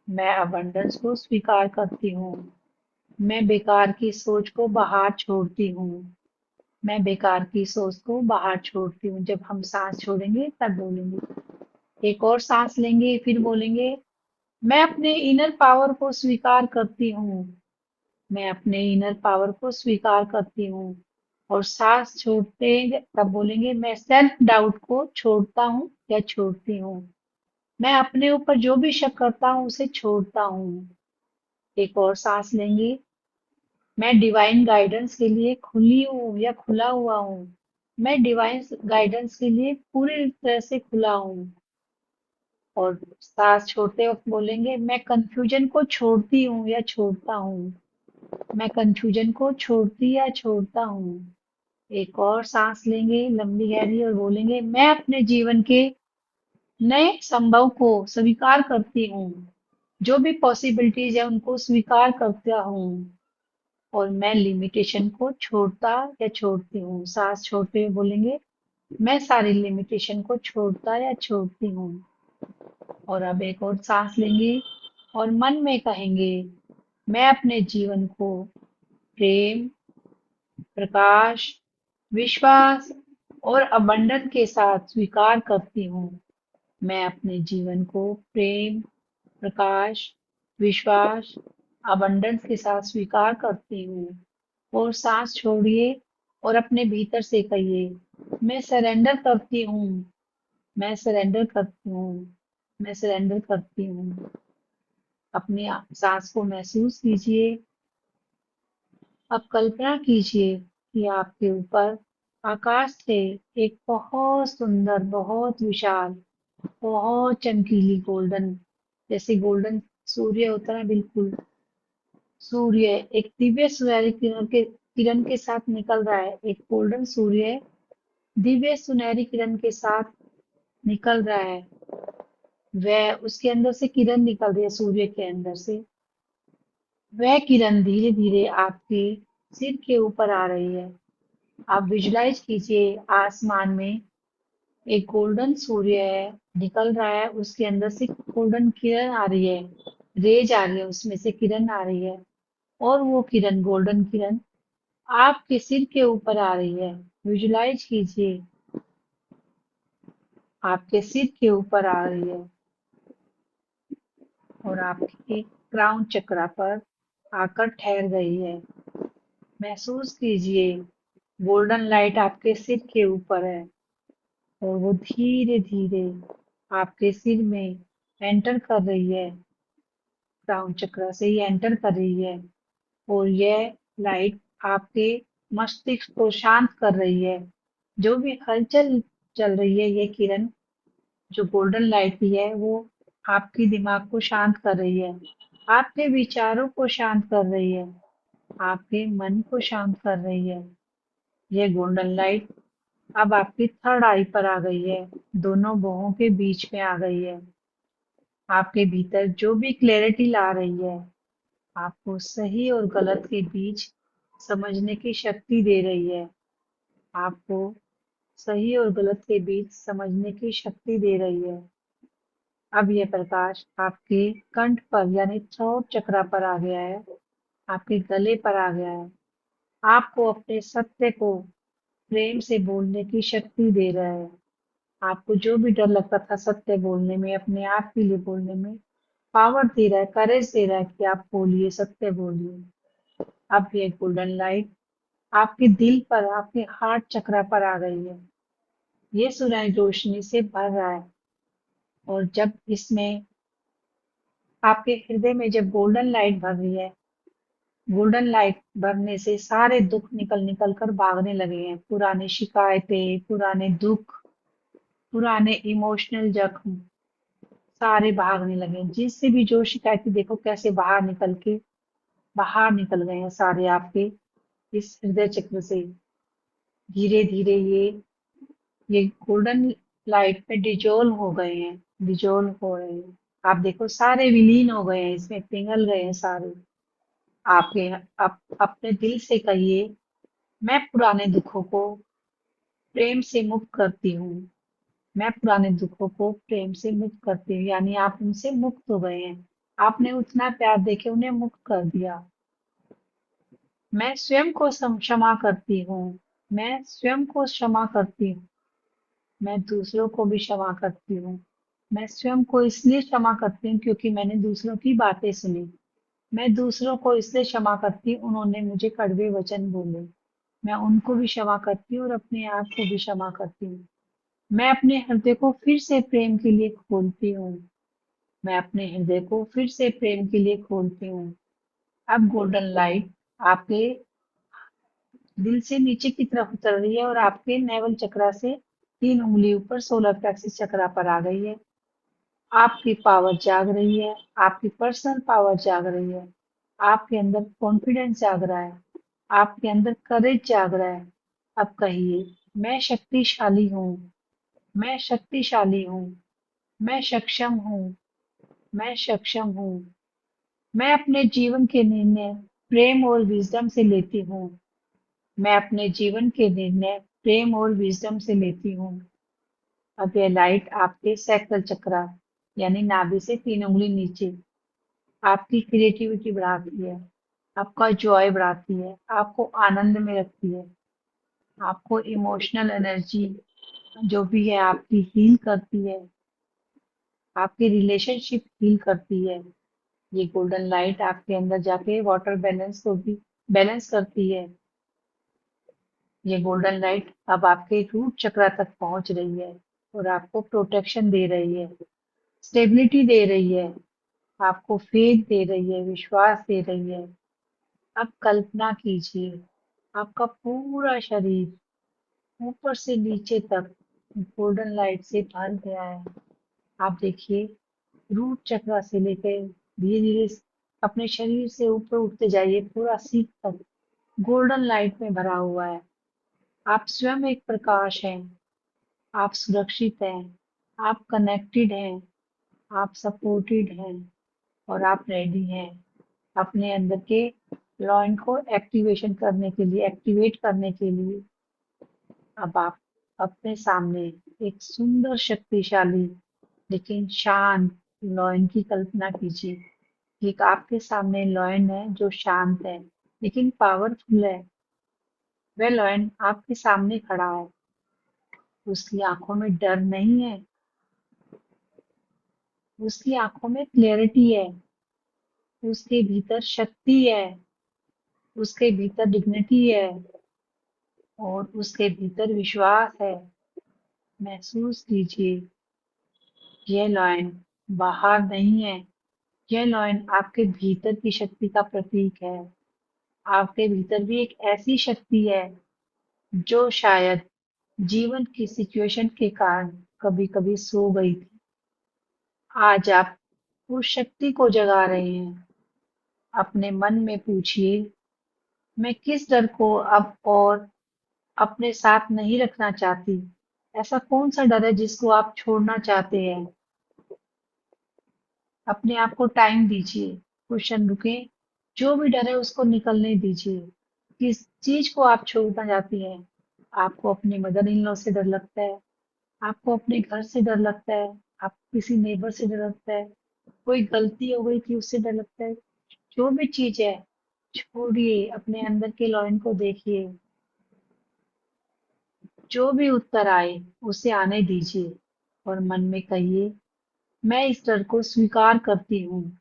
मैं अबंडेंस को स्वीकार करती हूँ। मैं बेकार की सोच को बाहर छोड़ती हूँ। मैं बेकार की सोच को बाहर छोड़ती हूँ। जब हम सांस छोड़ेंगे तब बोलेंगे। एक और सांस लेंगे, फिर बोलेंगे, मैं अपने इनर पावर को स्वीकार करती हूँ। मैं अपने इनर पावर को स्वीकार करती हूँ। और सांस छोड़ते तब बोलेंगे, मैं सेल्फ डाउट को छोड़ता हूँ या छोड़ती हूँ। मैं अपने ऊपर जो भी शक करता हूँ उसे छोड़ता हूँ। एक और सांस लेंगे, मैं डिवाइन गाइडेंस के लिए खुली हूँ या खुला हुआ हूँ। मैं डिवाइन गाइडेंस के लिए पूरी तरह से खुला हूँ। और सांस छोड़ते वक्त बोलेंगे, मैं कंफ्यूजन को छोड़ती हूँ या छोड़ता हूँ। मैं कंफ्यूजन को छोड़ती या छोड़ता हूँ। एक और सांस लेंगे लंबी गहरी और बोलेंगे, मैं अपने जीवन के नए संभव को स्वीकार करती हूँ। जो भी पॉसिबिलिटीज है उनको स्वीकार करता हूँ। और मैं लिमिटेशन को छोड़ता या छोड़ती हूँ। सांस छोड़ते हुए बोलेंगे, मैं सारी लिमिटेशन को छोड़ता या छोड़ती हूँ। और अब एक और सांस लेंगे और मन में कहेंगे, मैं अपने जीवन को प्रेम, प्रकाश, विश्वास और अबंडन के साथ स्वीकार करती हूँ। मैं अपने जीवन को प्रेम, प्रकाश, विश्वास, अबंडेंस के साथ स्वीकार करती हूँ। और सांस छोड़िए और अपने भीतर से कहिए, मैं सरेंडर करती हूँ। मैं सरेंडर करती हूँ। मैं सरेंडर करती हूँ। अपनी सांस को महसूस कीजिए। अब कल्पना कीजिए कि आपके ऊपर आकाश से एक बहुत सुंदर, बहुत विशाल, बहुत चमकीली गोल्डन, जैसे गोल्डन सूर्य होता है, बिल्कुल सूर्य एक दिव्य सुनहरी किरण के साथ निकल रहा है। एक गोल्डन सूर्य दिव्य सुनहरी किरण के साथ निकल रहा है। वह उसके अंदर से किरण निकल रही है, सूर्य के अंदर से। वह किरण धीरे धीरे आपके सिर के ऊपर आ रही है। आप विजुलाइज कीजिए आसमान में एक गोल्डन सूर्य है, निकल रहा है, उसके अंदर से गोल्डन किरण आ रही है, रेज आ रही है, उसमें से किरण आ रही है, और वो किरण, गोल्डन किरण, आपके सिर के ऊपर आ रही है। विजुलाइज कीजिए, आपके सिर के ऊपर आ रही है और आपके क्राउन चक्रा पर आकर ठहर गई है। महसूस कीजिए, गोल्डन लाइट आपके सिर के ऊपर है और वो धीरे धीरे आपके सिर में एंटर कर रही है, क्राउन चक्र से ही एंटर कर रही है, और यह लाइट आपके मस्तिष्क को शांत कर रही है। जो भी हलचल चल रही है, ये किरण जो गोल्डन लाइट की है, वो आपके दिमाग को शांत कर रही है, आपके विचारों को शांत कर रही है, आपके मन को शांत कर रही है। ये गोल्डन लाइट अब आपकी थर्ड आई पर आ गई है, दोनों भौहों के बीच में आ गई है। आपके भीतर जो भी क्लैरिटी ला रही है, आपको सही और गलत के बीच समझने की शक्ति दे रही है। आपको सही और गलत के बीच समझने की शक्ति दे रही है। अब यह प्रकाश आपके कंठ पर यानी थ्रोट चक्रा पर आ गया है, आपके गले पर आ गया है। आपको अपने सत्य को प्रेम से बोलने की शक्ति दे रहा है। आपको जो भी डर लगता था सत्य बोलने में, अपने आप के लिए बोलने में, पावर दे रहा है, करेज दे रहा है कि आप बोलिए, सत्य बोलिए। अब ये गोल्डन लाइट आपके दिल पर, आपके हार्ट चक्रा पर आ गई है। ये सुनहरी रोशनी से भर रहा है, और जब इसमें आपके हृदय में जब गोल्डन लाइट भर रही है, गोल्डन लाइट भरने से सारे दुख निकल निकल कर भागने लगे हैं। पुरानी शिकायतें, पुराने दुख, पुराने इमोशनल जख्म सारे भागने लगे हैं। जिससे भी जो शिकायतें देखो कैसे बाहर निकल गए हैं सारे आपके इस हृदय चक्र से। धीरे धीरे ये गोल्डन लाइट में डिजोल्व हो गए हैं, डिजोल्व हो रहे हैं। आप देखो सारे विलीन हो गए हैं, इसमें पिघल गए हैं सारे। आपके अपने दिल से कहिए, मैं पुराने दुखों को प्रेम से मुक्त करती हूँ। मैं पुराने दुखों को प्रेम से मुक्त करती हूँ, यानी आप उनसे मुक्त हो गए हैं। आपने उतना प्यार देके उन्हें मुक्त कर दिया। मैं स्वयं को क्षमा करती हूँ। मैं स्वयं को क्षमा करती हूँ। मैं दूसरों को भी क्षमा करती हूँ। मैं स्वयं को इसलिए क्षमा करती हूँ क्योंकि मैंने दूसरों की बातें सुनी। मैं दूसरों को इसलिए क्षमा करती हूँ, उन्होंने मुझे कड़वे वचन बोले। मैं उनको भी क्षमा करती हूँ और अपने आप को भी क्षमा करती हूँ। मैं अपने हृदय को फिर से प्रेम के लिए खोलती हूँ। मैं अपने हृदय को फिर से प्रेम के लिए खोलती हूँ। अब गोल्डन लाइट आपके दिल से नीचे की तरफ उतर रही है और आपके नेवल चक्रा से 3 उंगली ऊपर सोलर प्लेक्सिस चक्रा पर आ गई है। आपकी पावर जाग रही है, आपकी पर्सनल पावर जाग रही है, आपके अंदर कॉन्फिडेंस जाग रहा है, आपके अंदर करेज जाग रहा है। अब कहिए, मैं शक्तिशाली हूँ, मैं शक्तिशाली हूँ, मैं सक्षम हूँ, मैं सक्षम हूँ। मैं अपने जीवन के निर्णय प्रेम और विजडम से लेती हूँ। मैं अपने जीवन के निर्णय प्रेम और विजडम से लेती हूँ। अब यह लाइट आपके सैक्रल चक्रा यानी नाभि से 3 उंगली नीचे आपकी क्रिएटिविटी बढ़ाती है, आपका जॉय बढ़ाती है, आपको आनंद में रखती है, आपको इमोशनल एनर्जी जो भी है आपकी हील करती है, आपकी रिलेशनशिप हील करती है। ये गोल्डन लाइट आपके अंदर जाके वाटर बैलेंस को भी बैलेंस करती है। ये गोल्डन लाइट अब आपके रूट चक्रा तक पहुंच रही है और आपको प्रोटेक्शन दे रही है, स्टेबिलिटी दे रही है, आपको फेथ दे रही है, विश्वास दे रही है। अब कल्पना कीजिए, आपका पूरा शरीर ऊपर से नीचे तक गोल्डन लाइट से भर गया है। आप देखिए, रूट चक्र से लेकर धीरे धीरे अपने शरीर से ऊपर उठते जाइए, पूरा सीट तक गोल्डन लाइट में भरा हुआ है। आप स्वयं एक प्रकाश हैं, आप सुरक्षित हैं, आप कनेक्टेड हैं, आप सपोर्टेड हैं और आप रेडी हैं अपने अंदर के लॉइन को एक्टिवेट करने के लिए। अब आप अपने सामने एक सुंदर, शक्तिशाली लेकिन शांत लॉयन की कल्पना कीजिए। एक आपके सामने लॉयन है जो शांत है लेकिन पावरफुल है। वह लॉयन आपके सामने खड़ा है। उसकी आंखों में डर नहीं है, उसकी आंखों में क्लैरिटी है, उसके भीतर शक्ति है, उसके भीतर डिग्निटी है और उसके भीतर विश्वास है। महसूस कीजिए, यह लॉयन बाहर नहीं है, यह लॉयन आपके भीतर की शक्ति का प्रतीक है। आपके भीतर भी एक ऐसी शक्ति है जो शायद जीवन की सिचुएशन के कारण कभी कभी सो गई थी। आज आप उस शक्ति को जगा रहे हैं। अपने मन में पूछिए, मैं किस डर को अब और अपने साथ नहीं रखना चाहती। ऐसा कौन सा डर है जिसको आप छोड़ना चाहते हैं। अपने आप को टाइम दीजिए, क्वेश्चन रुके, जो भी डर है उसको निकलने दीजिए। किस चीज को आप छोड़ना चाहती हैं। आपको अपने मदर इन लॉ से डर लगता है, आपको अपने घर से डर लगता है, आपको किसी नेबर से डर लगता है, कोई गलती हो गई थी उससे डर लगता है। जो भी चीज है छोड़िए, अपने अंदर के लॉयन को देखिए। जो भी उत्तर आए उसे आने दीजिए और मन में कहिए, मैं इस डर को स्वीकार करती हूँ,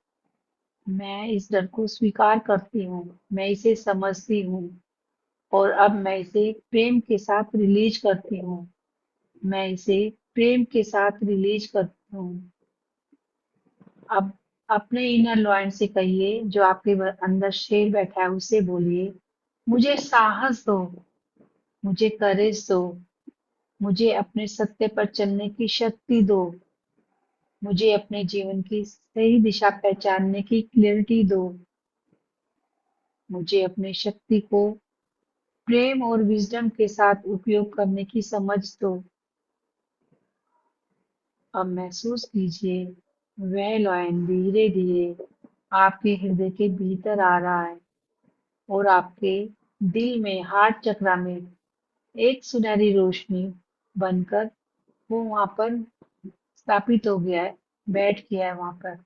मैं इस डर को स्वीकार करती हूँ, मैं इसे समझती हूँ और अब मैं इसे प्रेम के साथ रिलीज करती हूँ, मैं इसे प्रेम के साथ रिलीज करती हूँ। अब अपने इनर लॉयन से कहिए, जो आपके अंदर शेर बैठा है उससे बोलिए, मुझे साहस दो, मुझे करेज दो, मुझे अपने सत्य पर चलने की शक्ति दो, मुझे अपने जीवन की सही दिशा पहचानने की क्लैरिटी दो, मुझे अपनी शक्ति को प्रेम और विजडम के साथ उपयोग करने की समझ दो। अब महसूस कीजिए, वह लॉयन धीरे धीरे आपके हृदय के भीतर आ रहा है और आपके दिल में, हार्ट चक्रा में एक सुनहरी रोशनी बनकर वो वहां पर स्थापित हो गया है, बैठ गया है वहां पर।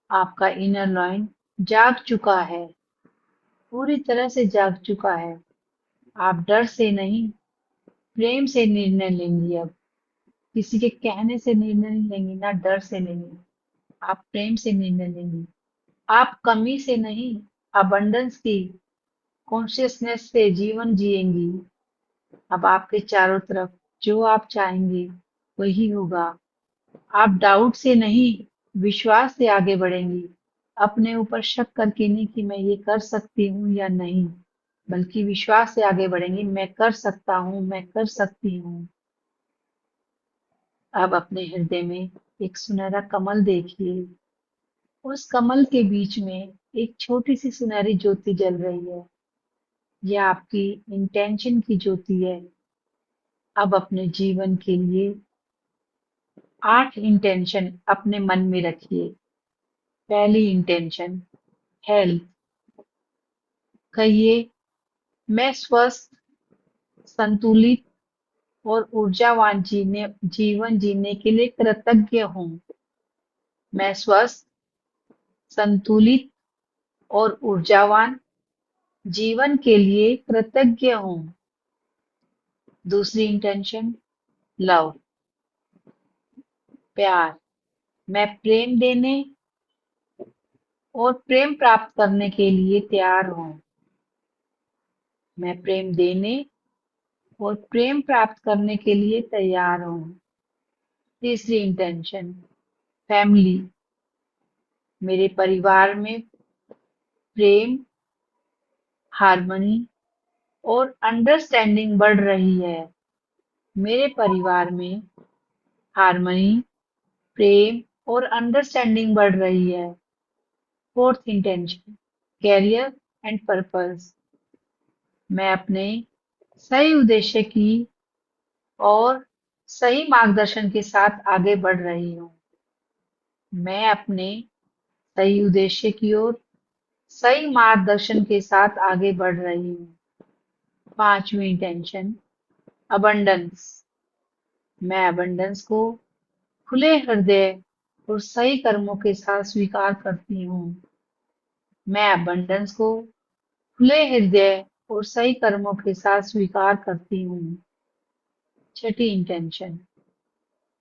आपका इनर लॉयन जाग चुका है, पूरी तरह से जाग चुका है। आप डर से नहीं, प्रेम से निर्णय लेंगी। अब किसी के कहने से निर्णय नहीं लेंगी, ना डर से लेंगी, आप प्रेम से निर्णय लेंगी। आप कमी से नहीं, अबंडेंस की कॉन्शियसनेस से जीवन जिएंगी। अब आपके चारों तरफ जो आप चाहेंगे वही होगा। आप डाउट से नहीं, विश्वास से आगे बढ़ेंगी। अपने ऊपर शक करके नहीं कि मैं ये कर सकती हूँ या नहीं, बल्कि विश्वास से आगे बढ़ेंगी, मैं कर सकता हूँ, मैं कर सकती हूँ। अब अपने हृदय में एक सुनहरा कमल देखिए। उस कमल के बीच में एक छोटी सी सुनहरी ज्योति जल रही है। यह आपकी इंटेंशन की ज्योति है। अब अपने जीवन के लिए 8 इंटेंशन अपने मन में रखिए। पहली इंटेंशन, हेल्थ। कहिए, मैं स्वस्थ, संतुलित और ऊर्जावान जीवन जीने के लिए कृतज्ञ हूँ। मैं स्वस्थ, संतुलित और ऊर्जावान जीवन के लिए कृतज्ञ हूँ। दूसरी इंटेंशन, लव, प्यार। मैं प्रेम देने और प्रेम प्राप्त करने के लिए तैयार हूँ। मैं प्रेम देने और प्रेम प्राप्त करने के लिए तैयार हूँ। तीसरी इंटेंशन, फैमिली। मेरे परिवार में प्रेम, हार्मनी और अंडरस्टैंडिंग बढ़ रही है। मेरे परिवार में हार्मनी, प्रेम और अंडरस्टैंडिंग बढ़ रही है। Fourth intention, career and purpose. मैं अपने सही उद्देश्य की और सही मार्गदर्शन के साथ आगे बढ़ रही हूँ। मैं अपने सही उद्देश्य की ओर सही मार्गदर्शन के साथ आगे बढ़ रही हूँ। पांचवी इंटेंशन, अबंडेंस। मैं अबंडेंस को खुले हृदय और सही कर्मों के साथ स्वीकार करती हूँ। मैं अबंडेंस को खुले हृदय और सही कर्मों के साथ स्वीकार करती हूँ। छठी इंटेंशन,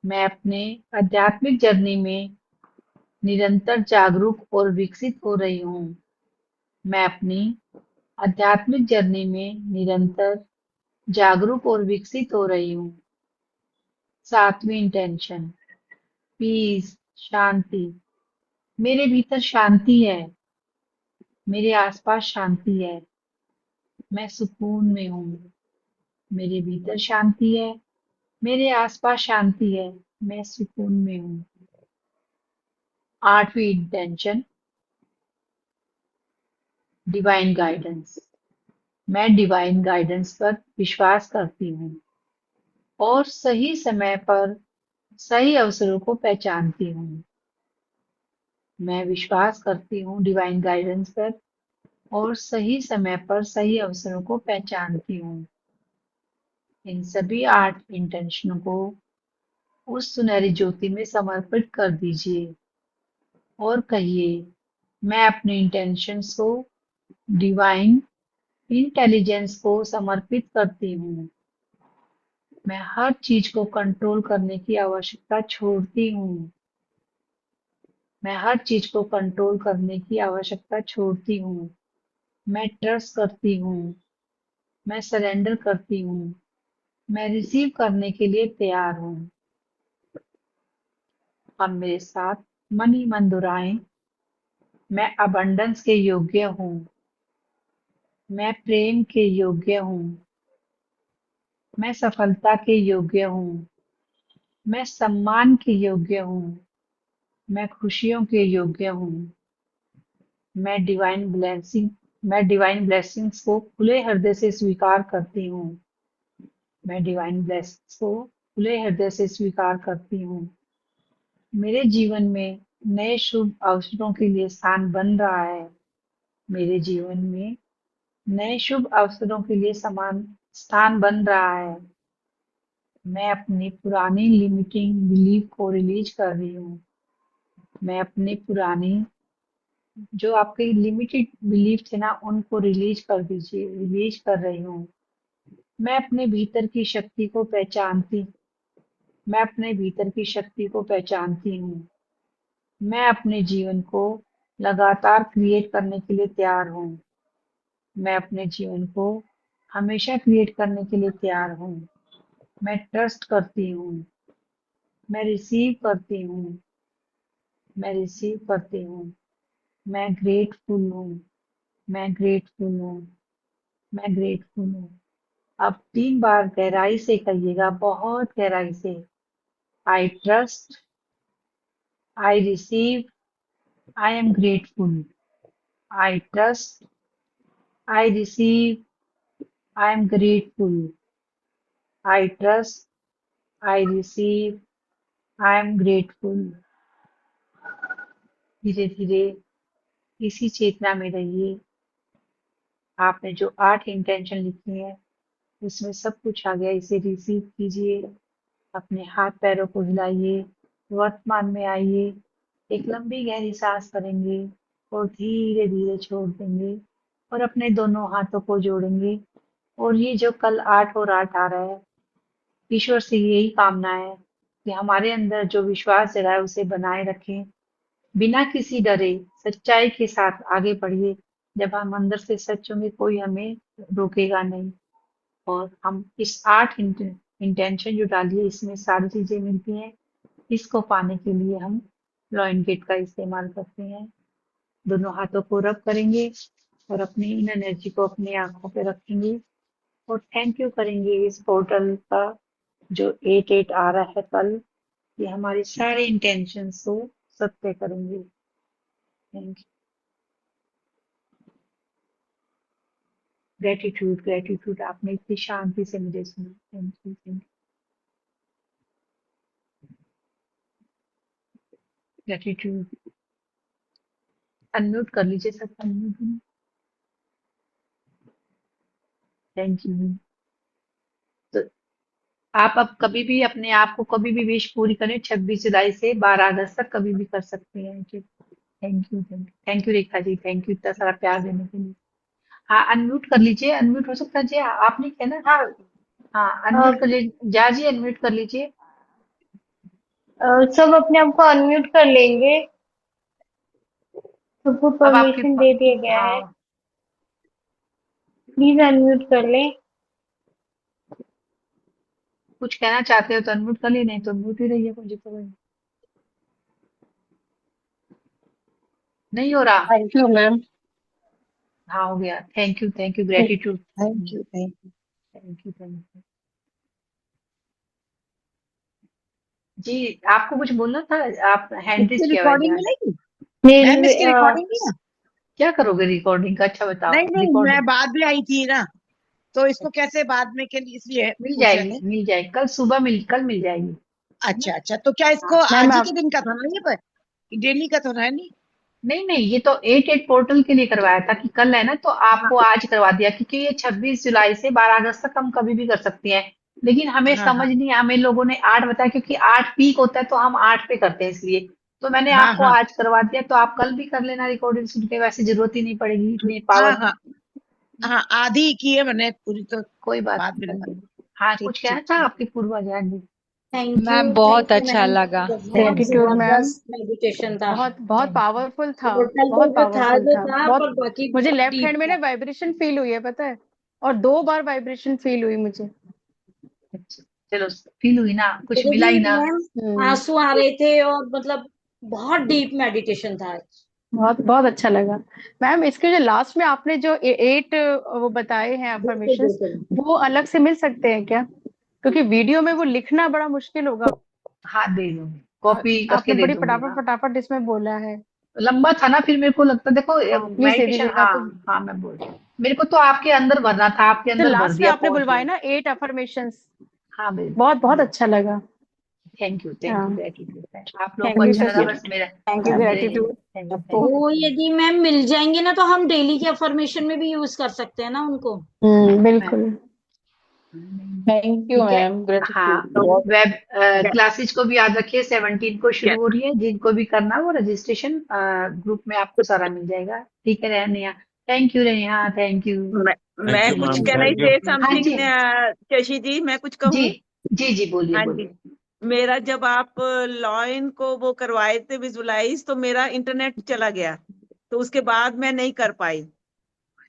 मैं अपने आध्यात्मिक जर्नी में निरंतर जागरूक और विकसित हो रही हूँ। मैं अपनी आध्यात्मिक जर्नी में निरंतर जागरूक और विकसित हो रही हूँ। सातवीं इंटेंशन, पीस, शांति। मेरे भीतर शांति है, मेरे आसपास शांति है, मैं सुकून में हूँ। मेरे भीतर शांति है, मेरे आसपास शांति है, मैं सुकून में हूँ। आठवीं इंटेंशन, डिवाइन गाइडेंस। मैं डिवाइन गाइडेंस पर विश्वास करती हूँ और सही समय पर सही अवसरों को पहचानती हूँ। मैं विश्वास करती हूँ डिवाइन गाइडेंस पर और सही समय पर सही अवसरों को पहचानती हूँ। इन सभी 8 इंटेंशनों को उस सुनहरी ज्योति में समर्पित कर दीजिए और कहिए, मैं अपने इंटेंशंस को डिवाइन इंटेलिजेंस को समर्पित करती हूँ। मैं हर चीज को कंट्रोल करने की आवश्यकता छोड़ती हूँ। मैं हर चीज को कंट्रोल करने की आवश्यकता छोड़ती हूँ। मैं ट्रस्ट करती हूँ। मैं सरेंडर करती हूँ। मैं रिसीव करने के लिए तैयार हूँ। अब मेरे साथ मन ही मन दोहराएं, मैं अबंडेंस के योग्य हूँ। मैं प्रेम के योग्य हूँ। मैं सफलता के योग्य हूँ। मैं सम्मान के योग्य हूँ। मैं खुशियों के योग्य हूँ। मैं डिवाइन ब्लेसिंग्स को खुले हृदय से स्वीकार करती हूँ। मैं डिवाइन ब्लेसिंग्स को खुले हृदय से स्वीकार करती हूँ। मेरे जीवन में नए शुभ अवसरों के लिए स्थान बन रहा है। मेरे जीवन में नए शुभ अवसरों के लिए समान स्थान बन रहा है। मैं अपनी पुरानी लिमिटिंग बिलीफ को रिलीज कर रही हूँ। मैं अपनी पुरानी जो आपके लिमिटेड बिलीफ थे ना, उनको रिलीज कर दीजिए। रिलीज कर रही हूँ। मैं अपने भीतर की शक्ति को पहचानती मैं अपने भीतर की शक्ति को पहचानती हूँ। मैं अपने जीवन को लगातार क्रिएट करने के लिए तैयार हूँ। मैं अपने जीवन को हमेशा क्रिएट करने के लिए तैयार हूँ। मैं ट्रस्ट करती हूँ। मैं रिसीव करती हूँ। मैं रिसीव करती हूँ। मैं ग्रेटफुल हूँ। मैं ग्रेटफुल हूँ। मैं ग्रेटफुल हूँ। अब 3 बार गहराई से कहिएगा, बहुत गहराई से। I trust, I receive, I am grateful. I trust, I receive, I am grateful. I trust, I receive, I am grateful. धीरे धीरे इसी चेतना में रहिए। आपने जो 8 इंटेंशन लिखी है उसमें सब कुछ आ गया, इसे रिसीव कीजिए। अपने हाथ पैरों को हिलाइए, वर्तमान में आइए, एक लंबी गहरी सांस भरेंगे और धीरे धीरे छोड़ देंगे और अपने दोनों हाथों को जोड़ेंगे। और ये जो कल 8 और 8 आ रहा है, ईश्वर से यही कामना है कि हमारे अंदर जो विश्वास जगा है उसे बनाए रखें। बिना किसी डरे सच्चाई के साथ आगे बढ़िए। जब हम अंदर से सच होंगे, कोई हमें रोकेगा नहीं। और हम इस 8 इंटेंशन जो डाली है, इसमें सारी चीजें मिलती हैं। इसको पाने के लिए हम लॉइन गेट का इस्तेमाल करते हैं। दोनों हाथों को रब करेंगे और अपनी इन एनर्जी को अपनी आंखों पे रखेंगे और थैंक यू करेंगे इस पोर्टल का जो 8-8 आ रहा है कल। ये हमारे सारे इंटेंशन को सत्य करेंगे। Thank you. ग्रेटिट्यूड, ग्रेटिट्यूड, आपने इतनी शांति से मुझे सुना। Thank you, thank you. Gratitude. Unmute कर लीजिए सब, अनम्यूट। Thank you. तो आप अब कभी भी अपने आप को कभी भी विश पूरी करें, 26 जुलाई से 12 अगस्त तक कभी भी कर सकती हैं। Thank you Rekha ji, thank you इतना सारा प्यार देने के लिए। हाँ, अनम्यूट कर लीजिए, अनम्यूट हो सकता है जी, आपने किया ना? हाँ। हाँ, अ, अनम्यूट कर लीजिए, जा जी अनम्यूट कर लीजिए। सब अपने आप को अनम्यूट कर लेंगे। सबको अब आपके परमिशन दे दिया गया है। हाँ, प्लीज अनम्यूट कर लें। कुछ कहना चाहते हो तो अनम्यूट कर लिए, नहीं तो म्यूट ही रहिए, मुझे तो नहीं हो रहा। Thank you ma'am. हाँ, हो गया। Thank you gratitude. Thank you thank you. Thank you जी। आपको कुछ बोलना था, आप हैंड रेज इसकी किया हुआ है रिकॉर्डिंग ध्यान। मिलेगी मैम? मेरे इसकी रिकॉर्डिंग नहीं है? क्या करोगे रिकॉर्डिंग का? अच्छा बताओ। नहीं नहीं, मैं रिकॉर्डिंग बाद में आई थी ना, तो इसको कैसे बाद में के लिए इसलिए मिल पूछ रहे जाएगी, थे। मिल जाएगी, कल मिल जाएगी, है ना? अच्छा अच्छा, तो क्या इसको हाँ, मैम आज ही आप के दिन का था ना ये पर? डेली का तो है नहीं? नहीं ये तो 88 पोर्टल के लिए करवाया था कि कल है ना, तो आपको हाँ आज करवा दिया, क्योंकि ये 26 जुलाई से 12 अगस्त तक हम कभी भी कर सकते हैं। लेकिन हमें हाँ समझ हाँ नहीं, हमें लोगों ने 8 बताया, क्योंकि 8 पीक होता है तो हम 8 पे करते हैं, इसलिए तो मैंने हाँ आपको हाँ आज करवा दिया, तो आप कल भी कर लेना रिकॉर्डिंग सुन के, वैसे जरूरत ही नहीं पड़ेगी इतनी हाँ पावर। हाँ हाँ, आधी की है मैंने, पूरी तो कोई बात बाद में नहीं, लगा। हाँ, ठीक कुछ कहना ठीक था ठीक। आपके पूर्वाजान जी। मैम बहुत अच्छा मैम लगा। Thank you, gratitude ma'am. जबरदस्त मेडिटेशन था। बहुत बहुत थैंक यू। पावरफुल था। पोर्टल तो बहुत जो था पावरफुल जो था था, बहुत। पर बाकी मुझे बहुत लेफ्ट हैंड डीप में ना था। वाइब्रेशन फील हुई है, पता है। और 2 बार वाइब्रेशन फील हुई मुझे। अच्छा, चलो, फील हुई ना, कुछ मुझे मिला भी ही ना। मैम आंसू आ रहे थे, और मतलब बहुत डीप मेडिटेशन था आज। बहुत बहुत अच्छा लगा। मैम इसके जो लास्ट में आपने जो 8 वो बताए हैं बिल्कुल अफर्मेशंस, बिल्कुल। वो अलग से मिल सकते हैं क्या? क्योंकि वीडियो में वो लिखना बड़ा मुश्किल होगा। हाँ, दे दूंगी, कॉपी करके आपने दे बड़ी दूंगी। फटाफट हाँ, फटाफट इसमें बोला है। लंबा था ना, फिर मेरे को लगता, देखो हाँ प्लीज दे मेडिटेशन, दीजिएगा। हाँ तो हाँ, मैं बोल रही हूँ, मेरे को तो आपके अंदर भरना था, आपके जो अंदर भर लास्ट में दिया आपने पहुंच बुलवाए गया। ना 8 अफर्मेशंस, हाँ बहुत बहुत बिल्कुल। अच्छा लगा। थैंक यू हाँ ग्रेटिट्यूड, आप लोगों को थैंक यू अच्छा सच लगा, में। बस मेरा थैंक यू मेरे ग्रेटिट्यूड आपको। थैंक वो यू। यदि मैम मिल जाएंगे ना, तो हम डेली के अफर्मेशन में भी यूज कर सकते हैं ना उनको। मैं बिल्कुल। थैंक यू ठीक है। मैम, हाँ, ग्रेटिट्यूड तो बहुत। वेब क्लासेज को भी याद रखिए, 17 को शुरू हो रही है, जिनको भी करना वो रजिस्ट्रेशन ग्रुप में आपको सारा मिल जाएगा। ठीक है रेनिया, थैंक यू रेनिया, थैंक यू। मैं थैंक मैं यू कुछ मैम, कहना ही थैंक यू। से हाँ जी, समथिंग, शशि जी मैं कुछ जी कहूँ? जी बोलिए हाँ जी। बोलिए। मेरा जब आप लॉइन को वो करवाए थे विजुलाइज, तो मेरा इंटरनेट चला गया, तो उसके बाद मैं नहीं कर पाई।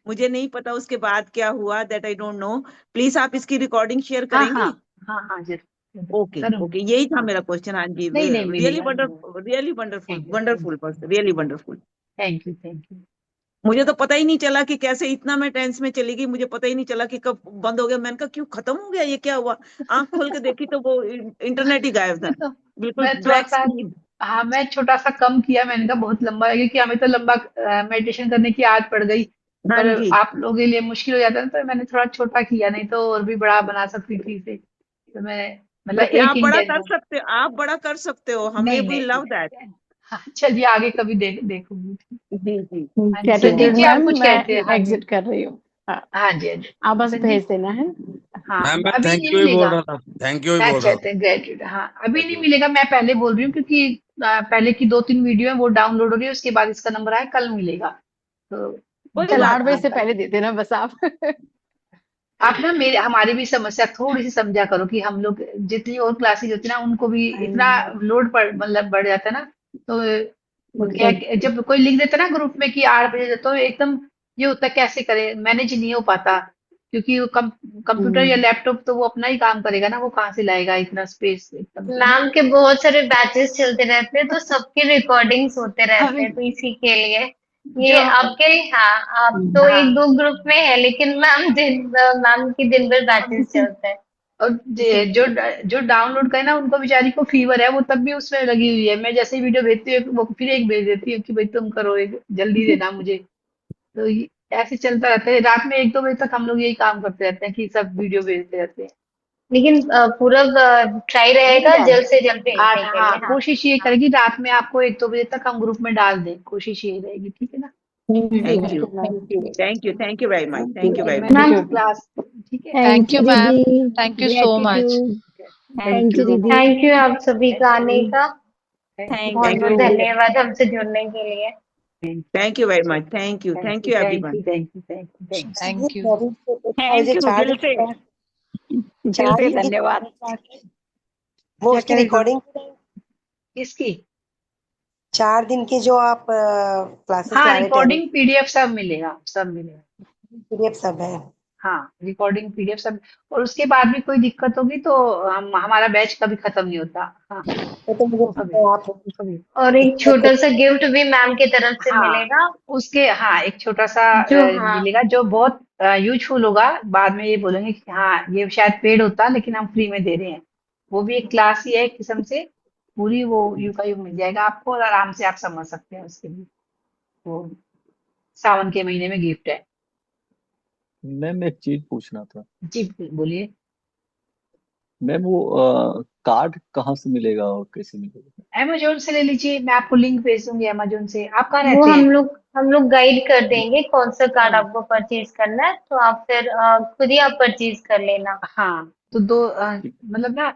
मुझे नहीं पता उसके बाद क्या हुआ, that I don't know. Please आप इसकी रिकॉर्डिंग शेयर हाँ हाँ करेंगी? हाँ जरूर ओके करूंगी। ओके, यही था हाँ, मेरा क्वेश्चन। हाँ जी, नहीं रियली मिलेगा। Wonderful, really wonderful, thank you, wonderful person, really wonderful. Thank you. मुझे तो पता ही नहीं चला कि कैसे इतना मैं टेंस में चली गई, मुझे पता ही नहीं चला कि कब बंद हो गया। मैंने कहा क्यों खत्म हो गया, ये क्या हुआ? आंख खोल के देखी तो वो इंटरनेट ही गायब था, तो बिल्कुल मैं थोड़ा ब्लैक सा, स्क्रीन। हाँ, मैं छोटा सा कम किया, मैंने कहा बहुत लंबा है, क्योंकि हमें तो लंबा मेडिटेशन करने की आदत पड़ गई, हाँ पर जी। आप लोगों के लिए मुश्किल हो जाता है, तो मैंने थोड़ा छोटा किया, नहीं तो और भी बड़ा बना सकती थी इसे, तो मैं मतलब वैसे एक आप बड़ा इंटेंशन। कर सकते हो, आप बड़ा कर सकते हो, हमें नहीं वी लव दैट। नहीं, हाँ चलिए आगे कभी देखूंगी। जी जी। हाँ जी, संदीप ग्रेटिट्यूड जी आप मैम, कुछ मैं कहते हैं? हाँ जी, एग्जिट कर रही हूँ। हाँ हाँ जी, आप बस भेज संदीप। देना है। हाँ, मैम मैं अभी थैंक नहीं यू ही बोल मिलेगा। रहा था, थैंक यू ही बोल अच्छा रहा अच्छा, ग्रेटिट्यूड, हाँ अभी था। नहीं मिलेगा, मैं पहले बोल रही हूँ, क्योंकि पहले की 2-3 वीडियो है वो डाउनलोड हो रही है, उसके बाद इसका नंबर आया, कल मिलेगा, तो कोई कल बात 8 बजे नहीं। से पहले दे देना बस आप। आप ना मेरे हमारी भी समस्या थोड़ी सी समझा करो, कि हम लोग जितनी और क्लासेज होती है ना, उनको भी इतना लोड पड़ मतलब बढ़ जाता है ना, तो क्या जब कोई लिख देता है ना ग्रुप में कि 8 बजे, तो एकदम ये होता है कैसे करें, मैनेज नहीं हो पाता, क्योंकि वो कंप्यूटर या लैपटॉप तो वो अपना ही काम करेगा ना, वो कहाँ से लाएगा इतना स्पेस एकदम से, है ना? मैम के बहुत सारे बैचेस चलते रहते हैं, तो सबके रिकॉर्डिंग्स होते रहते हैं, हमें तो इसी के लिए जो ये आपके लिए, हाँ आप तो एक हाँ, दो ग्रुप में है, लेकिन मैम की दिन भर बैचेस चलते हैं और इसी के जो लिए। जो डाउनलोड करे ना, उनको बेचारी को फीवर है, वो तब भी उसमें लगी हुई है, मैं जैसे ही वीडियो भेजती हूँ वो फिर एक भेज देती हूँ कि भाई तुम करो, एक जल्दी देना मुझे, तो ऐसे चलता रहता है, रात में 1-2 बजे तक हम लोग यही काम करते रहते हैं कि सब वीडियो भेजते रहते हैं। लेकिन पूरा ट्राई मिल रहेगा जाएगा, जल्द से जल्द आठ, भेजने के हाँ लिए। हाँ कोशिश ये करेगी रात में आपको 1-2 बजे तक हम ग्रुप में डाल दें, कोशिश यही रहेगी, ठीक है ना? Thank you, ma'am thank you very much, thank you very much. Next gratitude. Class, ठीक है। Thank thank you you ma'am, दीदी। Thank you so much. Gratitude. Thank you दीदी। थैंक यू आप सभी का आने का। थैंक बहुत बहुत यू धन्यवाद हमसे जुड़ने के लिए। Thank you very much, thank you everyone, thank you. Thank you दिल से, दिल से धन्यवाद। वो क्या उसकी कह रही थी? रिकॉर्डिंग किसकी? 4 दिन की जो आप क्लासेस हाँ, ला रहे थे, रिकॉर्डिंग पीडीएफ सब मिलेगा, सब मिलेगा। पीडीएफ सब है। हाँ, रिकॉर्डिंग पीडीएफ सब। और उसके बाद भी कोई दिक्कत होगी तो हमारा बैच कभी खत्म नहीं होता। हाँ, वो तो मुझे वो कभी पता है आप वो कभी और एक छोटा सा गिफ्ट भी मैम की तरफ से हाँ, मिलेगा उसके हाँ एक छोटा सा जो हाँ मिलेगा जो बहुत यूजफुल होगा। बाद में ये बोलेंगे कि हाँ ये शायद पेड होता लेकिन हम फ्री में दे रहे हैं। वो भी एक क्लास ही है एक किस्म से। पूरी वो यू का यू मिल जाएगा आपको और आराम से आप समझ सकते हैं उसके लिए। वो सावन के महीने में गिफ्ट है। मैम एक चीज पूछना था। जी बोलिए। मैम वो कार्ड कहाँ से मिलेगा और कैसे मिलेगा? अमेजोन से ले लीजिए, मैं आपको लिंक भेज दूंगी अमेजोन से। आप कहाँ वो रहते हैं? हम लोग गाइड कर देंगे कौन सा कार्ड हाँ आपको परचेज करना है, तो आप फिर खुद ही आप परचेज कर लेना। हाँ, तो दो मतलब ना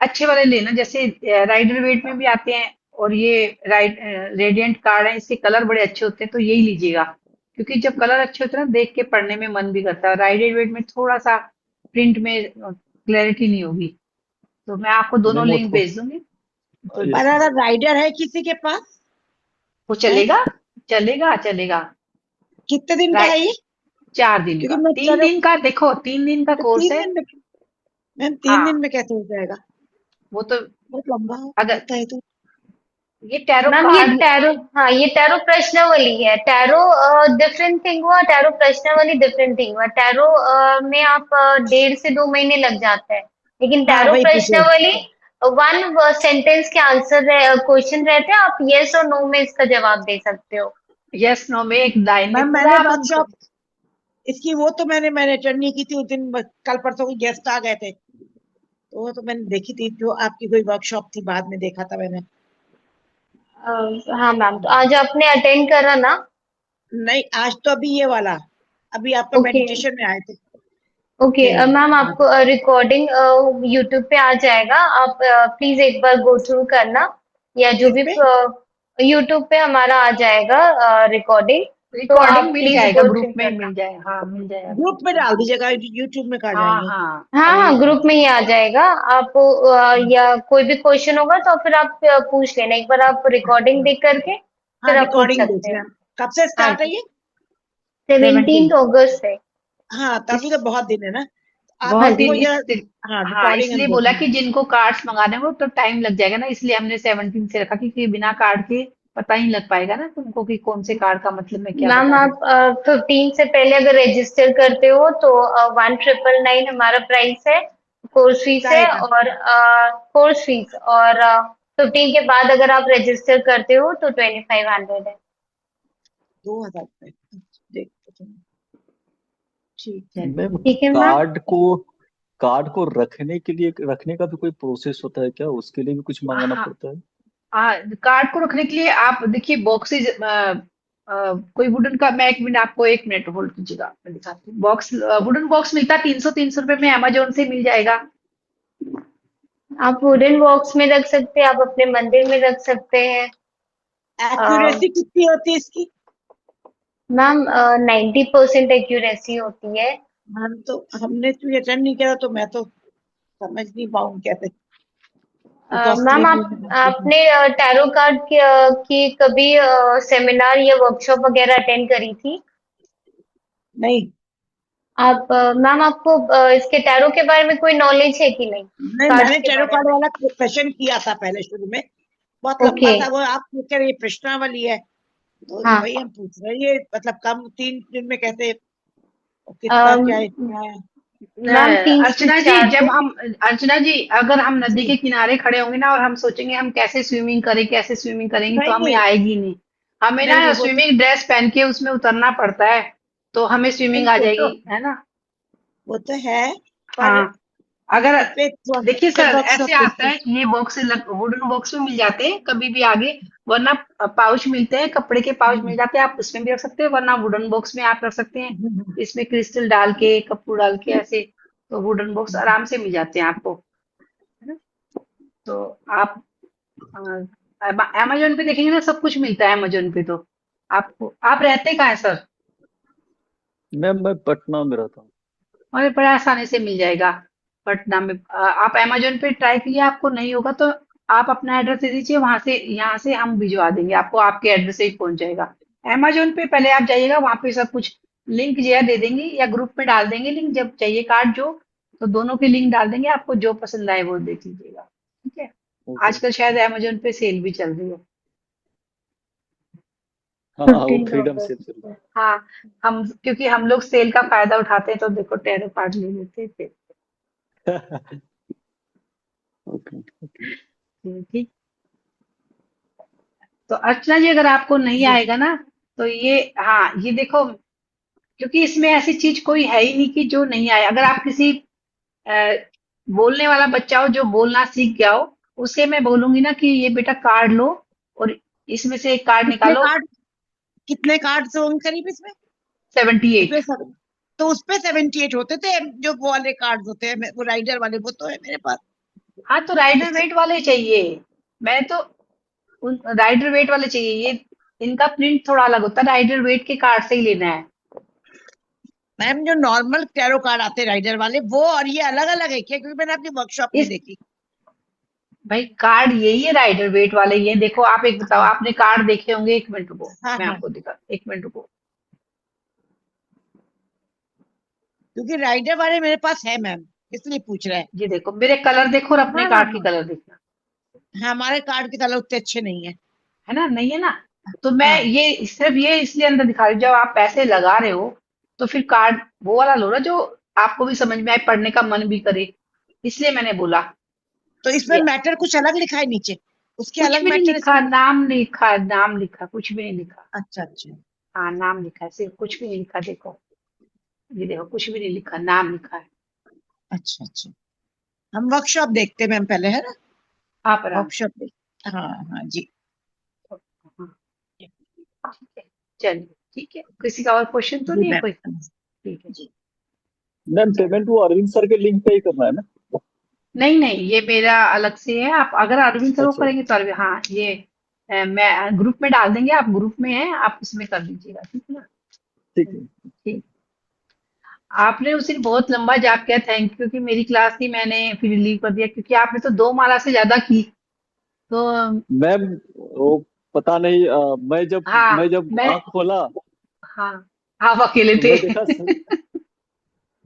अच्छे वाले लेना। जैसे राइडर वेट में भी आते हैं और ये रेडियंट कार्ड है, इसके कलर बड़े अच्छे होते हैं तो यही लीजिएगा। क्योंकि जब कलर अच्छे होते हैं ना देख के पढ़ने में मन भी करता है। राइडर वेट में थोड़ा सा प्रिंट में क्लैरिटी नहीं होगी। तो मैं आपको दोनों मैम वो लिंक थो भेज दूंगी तो यस पर मैम। अगर राइडर है किसी के पास वो है, चलेगा। चलेगा चलेगा। कितने दिन का राइ है ये? 4 दिन क्योंकि का, मैं तीन चलो दिन का देखो, 3 दिन का तो कोर्स 3 है। दिन में, मैम 3 दिन हाँ में कैसे हो जाएगा? वो तो बहुत लंबा अगर होता है तो। ये टैरो मैम ये कार्ड टैरो, हाँ ये टैरो प्रश्नावली है। टैरो डिफरेंट थिंग हुआ, टैरो प्रश्नावली डिफरेंट थिंग हुआ। टैरो में आप 1.5 से 2 महीने लग जाते हैं, लेकिन हाँ टैरो वही पूछे। प्रश्नावली वन सेंटेंस के आंसर क्वेश्चन रहते हैं, आप यस और नो में इसका जवाब दे सकते हो। यस नो में एक लाइन में मैम पूरा मैंने आप उनको। वर्कशॉप इसकी वो तो मैंने अटेंड नहीं की थी उस दिन, कल परसों को गेस्ट आ गए थे तो वो तो मैंने देखी थी, जो आपकी कोई वर्कशॉप थी बाद में देखा था मैंने। हाँ मैम, तो आज आपने अटेंड करा ना? नहीं आज तो अभी ये वाला, अभी आपका ओके मेडिटेशन में आए थे ओके ट्रेनिंग। मैम, आपको रिकॉर्डिंग यूट्यूब पे आ जाएगा। आप प्लीज एक बार गो थ्रू करना, या जो किस भी पे? यूट्यूब पे हमारा आ जाएगा रिकॉर्डिंग, तो रिकॉर्डिंग आप मिल प्लीज जाएगा, गो ग्रुप थ्रू में करना। मिल जाएगा। हाँ मिल जाएगा ग्रुप ग्रुप में में। डाल दीजिएगा, यूट्यूब में कहाँ हाँ जाएंगे? हाँ हाँ वही हाँ, है। ग्रुप में ही आ जाएगा। आप या कोई भी क्वेश्चन होगा तो फिर आप पूछ लेना। एक बार आप रिकॉर्डिंग देख करके हाँ फिर आप पूछ रिकॉर्डिंग देख सकते लें। हो। कब से हाँ स्टार्ट है जी, ये? 17 अगस्त से। हाँ तो अभी तो बहुत दिन है ना, तो आप हाँ बहुत जी, दिन हमको इस यह, हाँ हाँ रिकॉर्डिंग हम इसलिए देख बोला कि लेंगे। जिनको कार्ड्स मंगाने हो तो टाइम लग जाएगा ना, इसलिए हमने 17 से रखा। क्योंकि बिना कार्ड के पता ही नहीं लग पाएगा ना तुमको कि कौन से कार्ड का मतलब मैं क्या मैम बता रही हूँ। आप 15 से पहले अगर रजिस्टर करते हो तो 1999 हमारा प्राइस है, कोर्स फीस है। काहे का? और कोर्स फीस और 15 के बाद अगर आप रजिस्टर करते हो तो 2500 है। 2000 रुपए देखते हैं। ठीक है। मैम ठीक है मैम। कार्ड को रखने का भी कोई प्रोसेस होता है क्या? उसके लिए भी कुछ मंगाना हाँ पड़ता है? कार्ड को रखने के लिए आप देखिए बॉक्सेज कोई वुडन का, मैं 1 मिनट आपको 1 मिनट होल्ड कीजिएगा, मैं दिखाती हूँ। बॉक्स वुडन बॉक्स मिलता है 300 रुपए में, अमेजोन से मिल जाएगा। आप वुडन बॉक्स में रख सकते हैं, आप अपने मंदिर में रख सकते हैं। एक्यूरेसी कितनी होती है इसकी? मैम 90% एक्यूरेसी होती है। हम तो हमने तो अटेंड नहीं किया तो मैं तो समझ नहीं पाऊँ कैसे, मैम कॉस्टली भी आप आपने टैरो कार्ड की कभी सेमिनार या वर्कशॉप वगैरह अटेंड करी थी? नहीं। आप मैम आपको इसके टैरो के बारे में कोई नॉलेज है कि नहीं, नहीं कार्ड्स मैंने के टेरो बारे कार्ड में? वाला क्वेश्चन किया था पहले शुरू में, बहुत ओके। लंबा था वो। आप पूछ रहे ये प्रश्नावली है तो हाँ वही हम पूछ रहे हैं, ये मतलब कम 3 दिन में कैसे, कितना अम, क्या इतना है? मैम 3 से अर्चना जी 4 जब दिन। हम अर्चना जी अगर हम नदी जी के किनारे खड़े होंगे ना और हम सोचेंगे हम कैसे स्विमिंग करें, कैसे स्विमिंग करेंगे, तो नहीं हमें नहीं आएगी नहीं। हमें नहीं ना नहीं वो तो स्विमिंग ड्रेस पहन के उसमें उतरना पड़ता है तो हमें नहीं स्विमिंग आ जाएगी, है ना। वो तो है, पर हाँ अगर इस पे देखिए फिर सर वर्कशॉप ऐसे आता है कि ये बॉक्स वुडन बॉक्स में मिल जाते हैं कभी भी आगे। वरना पाउच मिलते हैं, कपड़े के पाउच मिल जाते हैं, आप उसमें भी रख सकते हैं। वरना वुडन बॉक्स में आप रख सकते हैं, इसमें क्रिस्टल डाल के कपूर डाल के ऐसे। तो वुडन बॉक्स आराम से मिल जाते हैं आपको, है ना। तो आप अमेजोन पे देखेंगे ना, सब कुछ मिलता है अमेजोन पे। तो आपको, आप रहते कहाँ है सर? मैं पटना में रहता हूँ। और बड़ा आसानी से मिल जाएगा पटना में। आप अमेजोन पे ट्राई कीजिए, आपको नहीं होगा तो आप अपना एड्रेस दे दीजिए, वहां से, यहाँ से हम भिजवा देंगे आपको, आपके एड्रेस से ही पहुंच जाएगा। अमेजोन पे पहले आप जाइएगा, वहां पे सब कुछ लिंक जो है दे देंगे, या ग्रुप में डाल देंगे लिंक, जब चाहिए कार्ड जो, तो दोनों के लिंक डाल देंगे, आपको जो पसंद आए वो देख लीजिएगा। ठीक है। ओके। आजकल शायद अमेजोन पे सेल भी चल रही है। हाँ हाँ, वो फ्रीडम $15 सेल चल रहा हाँ, हम क्योंकि हम लोग सेल का फायदा उठाते हैं, तो देखो टैरो कार्ड ले लेते हैं फिर। है। Okay okay. ठीक। तो अर्चना जी, अगर आपको नहीं जी आएगा ना, तो ये, हाँ ये देखो, क्योंकि इसमें ऐसी चीज कोई है ही नहीं कि जो नहीं आए। अगर आप किसी अ, बोलने वाला बच्चा हो जो बोलना सीख गया हो, उसे मैं बोलूंगी ना कि ये बेटा कार्ड लो और इसमें से एक कार्ड कितने निकालो। कार्ड, कितने कार्ड होंगे करीब इसमें? 78। इसमें सब, तो उसपे 78 होते थे, जो वो वाले कार्ड होते हैं, वो राइडर वाले, वो तो है मेरे पास। हाँ, तो राइडर उससे वेट वाले चाहिए। मैं तो उन राइडर वेट वाले चाहिए। ये इनका प्रिंट थोड़ा अलग होता है, राइडर वेट के कार्ड से ही लेना है। मैम, जो नॉर्मल टैरो कार्ड आते हैं राइडर वाले, वो और ये अलग अलग है क्या? क्योंकि मैंने अपनी वर्कशॉप में इस देखी। भाई, कार्ड यही है राइडर वेट वाले। ये देखो, आप एक बताओ, हाँ आपने कार्ड देखे होंगे। एक मिनट रुको, हाँ मैं हाँ, आपको दिखा, एक मिनट रुको। क्योंकि राइडर वाले मेरे पास है मैम, इसलिए पूछ रहे हैं। ये देखो, मेरे कलर देखो और अपने हाँ हाँ कार्ड के हाँ, कलर देखना। हमारे कार्ड के कलर उतने अच्छे नहीं है। है ना, नहीं है ना? तो मैं हाँ, ये सिर्फ ये इसलिए अंदर दिखा रही हूँ, जब आप पैसे लगा रहे हो तो फिर कार्ड वो वाला लो ना, जो आपको भी समझ में आए, पढ़ने का मन भी करे। इसलिए मैंने बोला। तो इसमें ये मैटर कुछ अलग लिखा है नीचे, उसके कुछ अलग भी नहीं मैटर लिखा, इसमें? नाम नहीं लिखा, नाम लिखा, कुछ भी नहीं लिखा। अच्छा अच्छा हाँ, नाम लिखा है, सिर्फ, कुछ भी नहीं लिखा। देखो, ये देखो, कुछ भी नहीं लिखा, नाम लिखा है। अच्छा अच्छा। हम वर्कशॉप देखते हैं मैम पहले, है ना? आप आराम से। वर्कशॉप देख, हाँ हाँ जी। हाँ, ठीक है, चलिए। ठीक है, किसी का और क्वेश्चन तो जी नहीं है कोई? मैम। ठीक है, जी मैम चलो। पेमेंट वो अरविंद सर के लिंक पे ही करना है ना? नहीं नहीं, ये मेरा अलग से है। आप अगर अरविंद सर को अच्छा करेंगे तो अरविंद, हाँ, ये मैं ग्रुप में डाल देंगे, आप ग्रुप में हैं, आप उसमें कर लीजिएगा। ठीक है ना? ठीक है। ठीक। आपने उस दिन बहुत लंबा जाप किया, थैंक यू। कि मेरी क्लास थी, मैंने फिर लीव कर दिया, क्योंकि आपने तो 2 माला से ज्यादा की। तो मैम वो पता नहीं मैं हाँ, जब मैं, आँख खोला हाँ, आप अकेले तो थे। मैं देखा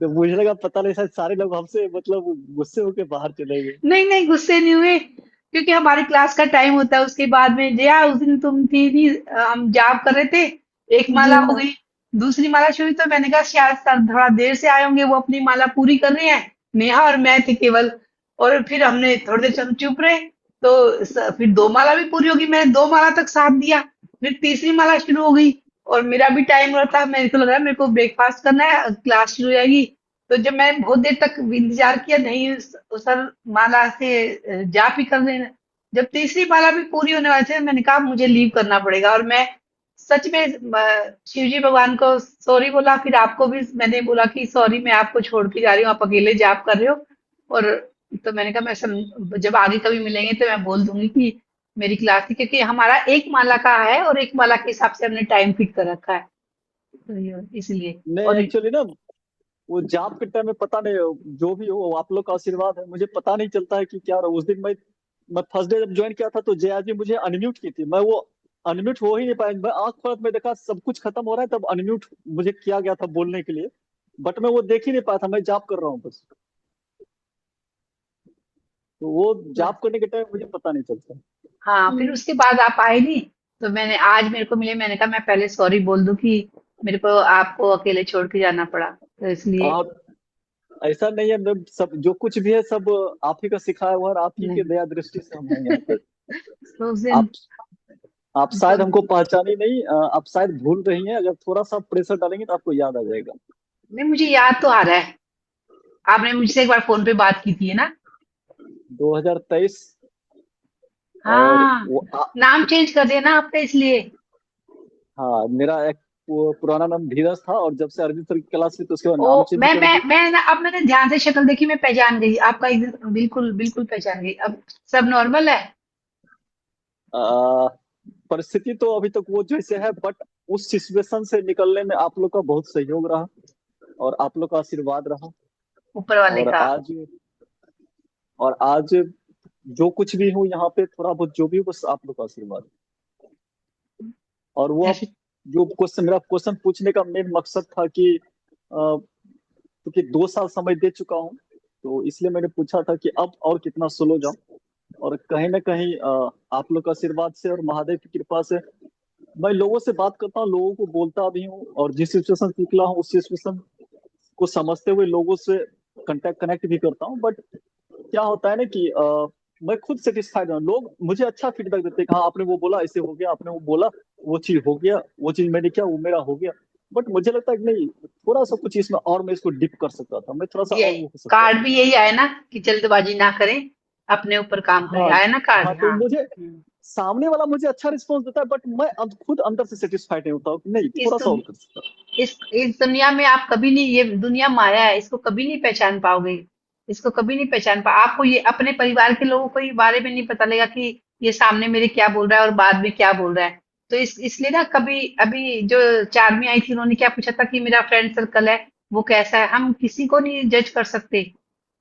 तो मुझे लगा पता नहीं शायद सारे लोग हमसे मतलब गुस्से होके बाहर चले गए। नहीं नहीं, गुस्से नहीं हुए, क्योंकि हमारी क्लास का टाइम होता है। उसके बाद में जया, उस दिन तुम थी नहीं, हम जाप कर रहे थे। एक जी माला हो मैम। गई, दूसरी माला शुरू हुई, तो मैंने कहा शायद सर थोड़ा देर से आए होंगे, वो अपनी माला पूरी कर रहे हैं। नेहा और मैं थे केवल। और फिर हमने थोड़ी देर हम चुप रहे, तो फिर 2 माला भी पूरी होगी, मैंने 2 माला तक साथ दिया। फिर तीसरी माला शुरू हो गई, और मेरा भी टाइम हो रहा था, मेरे को लग रहा है मेरे को ब्रेकफास्ट करना है, क्लास शुरू हो जाएगी। तो जब मैं बहुत देर तक इंतजार किया, नहीं सर माला से जाप ही कर रहे हैं। जब तीसरी माला भी पूरी होने वाली थी, मैंने कहा मुझे लीव करना पड़ेगा। और मैं सच में शिव जी भगवान को सॉरी बोला, फिर आपको भी मैंने बोला कि सॉरी, मैं आपको छोड़ के जा रही हूँ, आप अकेले जाप कर रहे हो। और तो मैंने कहा जब आगे कभी मिलेंगे तो मैं बोल दूंगी कि मेरी क्लास थी, क्योंकि हमारा 1 माला का है और 1 माला के हिसाब से हमने टाइम फिट कर रखा है, तो इसलिए। नहीं और एक्चुअली ना वो जाप के टाइम में पता नहीं जो भी हो आप लोग का आशीर्वाद है, मुझे पता नहीं चलता है कि क्या रहा। उस दिन मैं फर्स्ट डे जब ज्वाइन किया था तो जया जी मुझे अनम्यूट की थी, मैं वो अनम्यूट हो ही नहीं पाया। मैं आंख खोला तो मैं देखा सब कुछ खत्म हो रहा है, तब अनम्यूट मुझे किया गया था बोलने के लिए, बट मैं वो देख ही नहीं पाया था, मैं जाप कर रहा हूँ बस। तो वो जाप करने के टाइम मुझे पता नहीं चलता। हाँ, फिर उसके बाद आप आए नहीं, तो मैंने आज मेरे को मिले, मैंने कहा मैं पहले सॉरी बोल दूं कि मेरे को आपको अकेले छोड़ के जाना पड़ा, तो इसलिए। आप ऐसा नहीं है, मैं सब जो कुछ भी है सब आप ही का सिखाया हुआ है, और आप ही के नहीं, दया दृष्टि से हम हैं यहाँ पे। तो उस दिन, आप आप तो शायद हमको पहचानी नहीं, आप शायद भूल रही हैं, अगर थोड़ा सा प्रेशर डालेंगे तो आपको याद आ जाएगा। नहीं, मुझे याद तो आ रहा है, आपने मुझसे एक बार फोन पे बात की थी, है ना? 2023। और हाँ, वो नाम चेंज कर दिया ना आपने, इसलिए। हाँ मेरा पुराना नाम धीरज था, और जब से अरविंद सर की क्लास ली तो उसके बाद ओ नाम चेंज कर दिया। मैं ना अब मैंने ध्यान से शक्ल देखी, मैं पहचान गई आपका, एकदम बिल्कुल बिल्कुल पहचान गई। अब सब नॉर्मल है। आ, परिस्थिति तो अभी तक वो जैसे है, बट उस सिचुएशन से निकलने में आप लोग का बहुत सहयोग रहा और आप लोग का आशीर्वाद रहा। ऊपर वाले और का। आज जो कुछ भी हूँ यहाँ पे, थोड़ा बहुत जो भी हूँ, बस आप लोग का आशीर्वाद। और वो ऐसे जो मेरा क्वेश्चन पूछने का मेन मकसद था कि क्योंकि 2 साल समय दे चुका हूँ, तो इसलिए मैंने पूछा था कि अब और कितना स्लो जाऊं। और कहीं ना कहीं आप लोग का आशीर्वाद से और महादेव की कृपा से मैं लोगों से बात करता हूँ, लोगों को बोलता भी हूँ, और जिस सिचुएशन से निकला हूँ उस सिचुएशन को समझते हुए लोगों से कनेक्ट भी करता हूँ। बट क्या होता है ना कि मैं खुद सेटिस्फाइड हूँ। लोग मुझे अच्छा फीडबैक देते हैं कि हाँ आपने वो बोला ऐसे हो गया, आपने वो बोला वो चीज हो गया, वो चीज मैंने किया वो मेरा हो गया। बट मुझे लगता है कि नहीं, थोड़ा सा कुछ इसमें और मैं इसको डिप कर सकता था, मैं थोड़ा सा ये और वो हो सकता कार्ड था। भी यही आया ना कि जल्दबाजी ना करें, अपने ऊपर काम करें, हाँ आया ना कार्ड। हाँ, तो हाँ। मुझे सामने वाला मुझे अच्छा रिस्पॉन्स देता है, बट मैं खुद अंदर से सेटिस्फाइड नहीं होता हूँ कि नहीं इस थोड़ा सा और कर सकता। इस दुनिया में आप कभी नहीं, ये दुनिया माया है, इसको कभी नहीं पहचान पाओगे। इसको कभी नहीं पहचान पा आपको ये अपने परिवार के लोगों को ये बारे में नहीं पता लगेगा कि ये सामने मेरे क्या बोल रहा है और बाद में क्या बोल रहा है। तो इसलिए ना, कभी अभी जो चार्मी आई थी उन्होंने क्या पूछा था कि मेरा फ्रेंड सर्कल है वो कैसा है, हम किसी को नहीं जज कर सकते।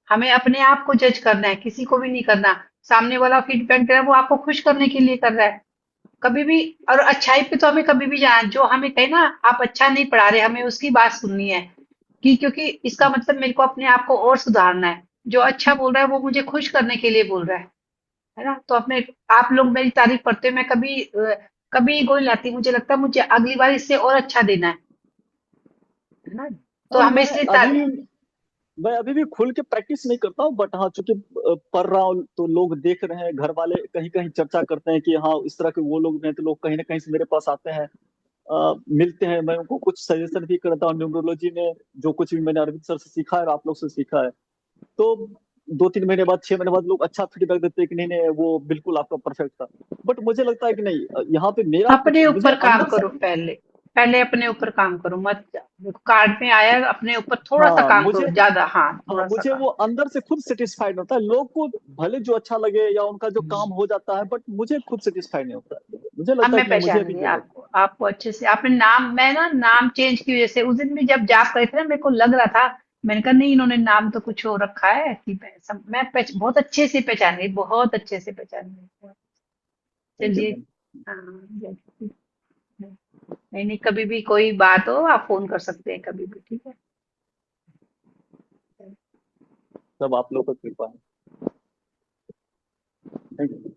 हमें अपने आप को जज करना है, किसी को भी नहीं करना। सामने वाला फीडबैक दे रहा है वो आपको खुश करने के लिए कर रहा है। कभी भी, और अच्छाई पे तो हमें कभी भी जाना, जो हमें कहे ना आप अच्छा नहीं पढ़ा रहे, हमें उसकी बात सुननी है। कि क्योंकि इसका मतलब मेरे को अपने आप को और सुधारना है। जो अच्छा बोल रहा है वो मुझे खुश करने के लिए बोल रहा है ना। तो अपने, आप लोग मेरी तारीफ करते हो, मैं कभी ईगो नहीं लाती, मुझे लगता है मुझे अगली बार इससे और अच्छा देना है ना। तो हाँ, हमें इसलिए मैं अभी भी खुल के प्रैक्टिस नहीं करता हूँ, बट हाँ चूंकि पढ़ रहा हूँ तो लोग देख रहे हैं, घर वाले कहीं कहीं चर्चा करते हैं कि हाँ इस तरह के वो लोग भी हैं, तो लोग कहीं ना कहीं से मेरे पास आते हैं, मिलते हैं, मैं उनको कुछ सजेशन भी करता हूँ न्यूमरोलॉजी में, जो कुछ भी मैंने अरविंद सर से सीखा है और आप लोग से सीखा है। तो 2-3 महीने बाद 6 महीने बाद लोग अच्छा फीडबैक देते हैं कि नहीं नहीं वो बिल्कुल आपका परफेक्ट था। बट मुझे लगता है कि नहीं, यहाँ पे मेरा कुछ अपने मुझे ऊपर काम अंदर से। करो पहले। पहले अपने ऊपर काम करो, मत देखो कार्ड में आया है, अपने ऊपर थोड़ा सा हाँ काम मुझे करो, ज्यादा, हाँ हाँ थोड़ा सा मुझे काम। वो अंदर से खुद सेटिस्फाइड होता है, लोग को भले जो अच्छा लगे या उनका जो काम हो जाता है, बट मुझे खुद सेटिस्फाइड नहीं होता है। मुझे अब लगता है मैं कि नहीं मुझे पहचान अभी गई जरूरत आपको, आपको अच्छे से। आपने नाम, मैं ना नाम चेंज की वजह से उस दिन भी जब जाप करे थे ना, मेरे को लग रहा था, मैंने कहा नहीं इन्होंने नाम तो कुछ और रखा है कि बहुत अच्छे से पहचान गई, बहुत अच्छे से पहचान गई। है। थैंक यू चलिए। मैम। हाँ, जैसे- नहीं नहीं, कभी भी कोई बात हो आप फोन कर सकते हैं कभी भी, ठीक है। सब आप लोग का कृपा है। Thank you.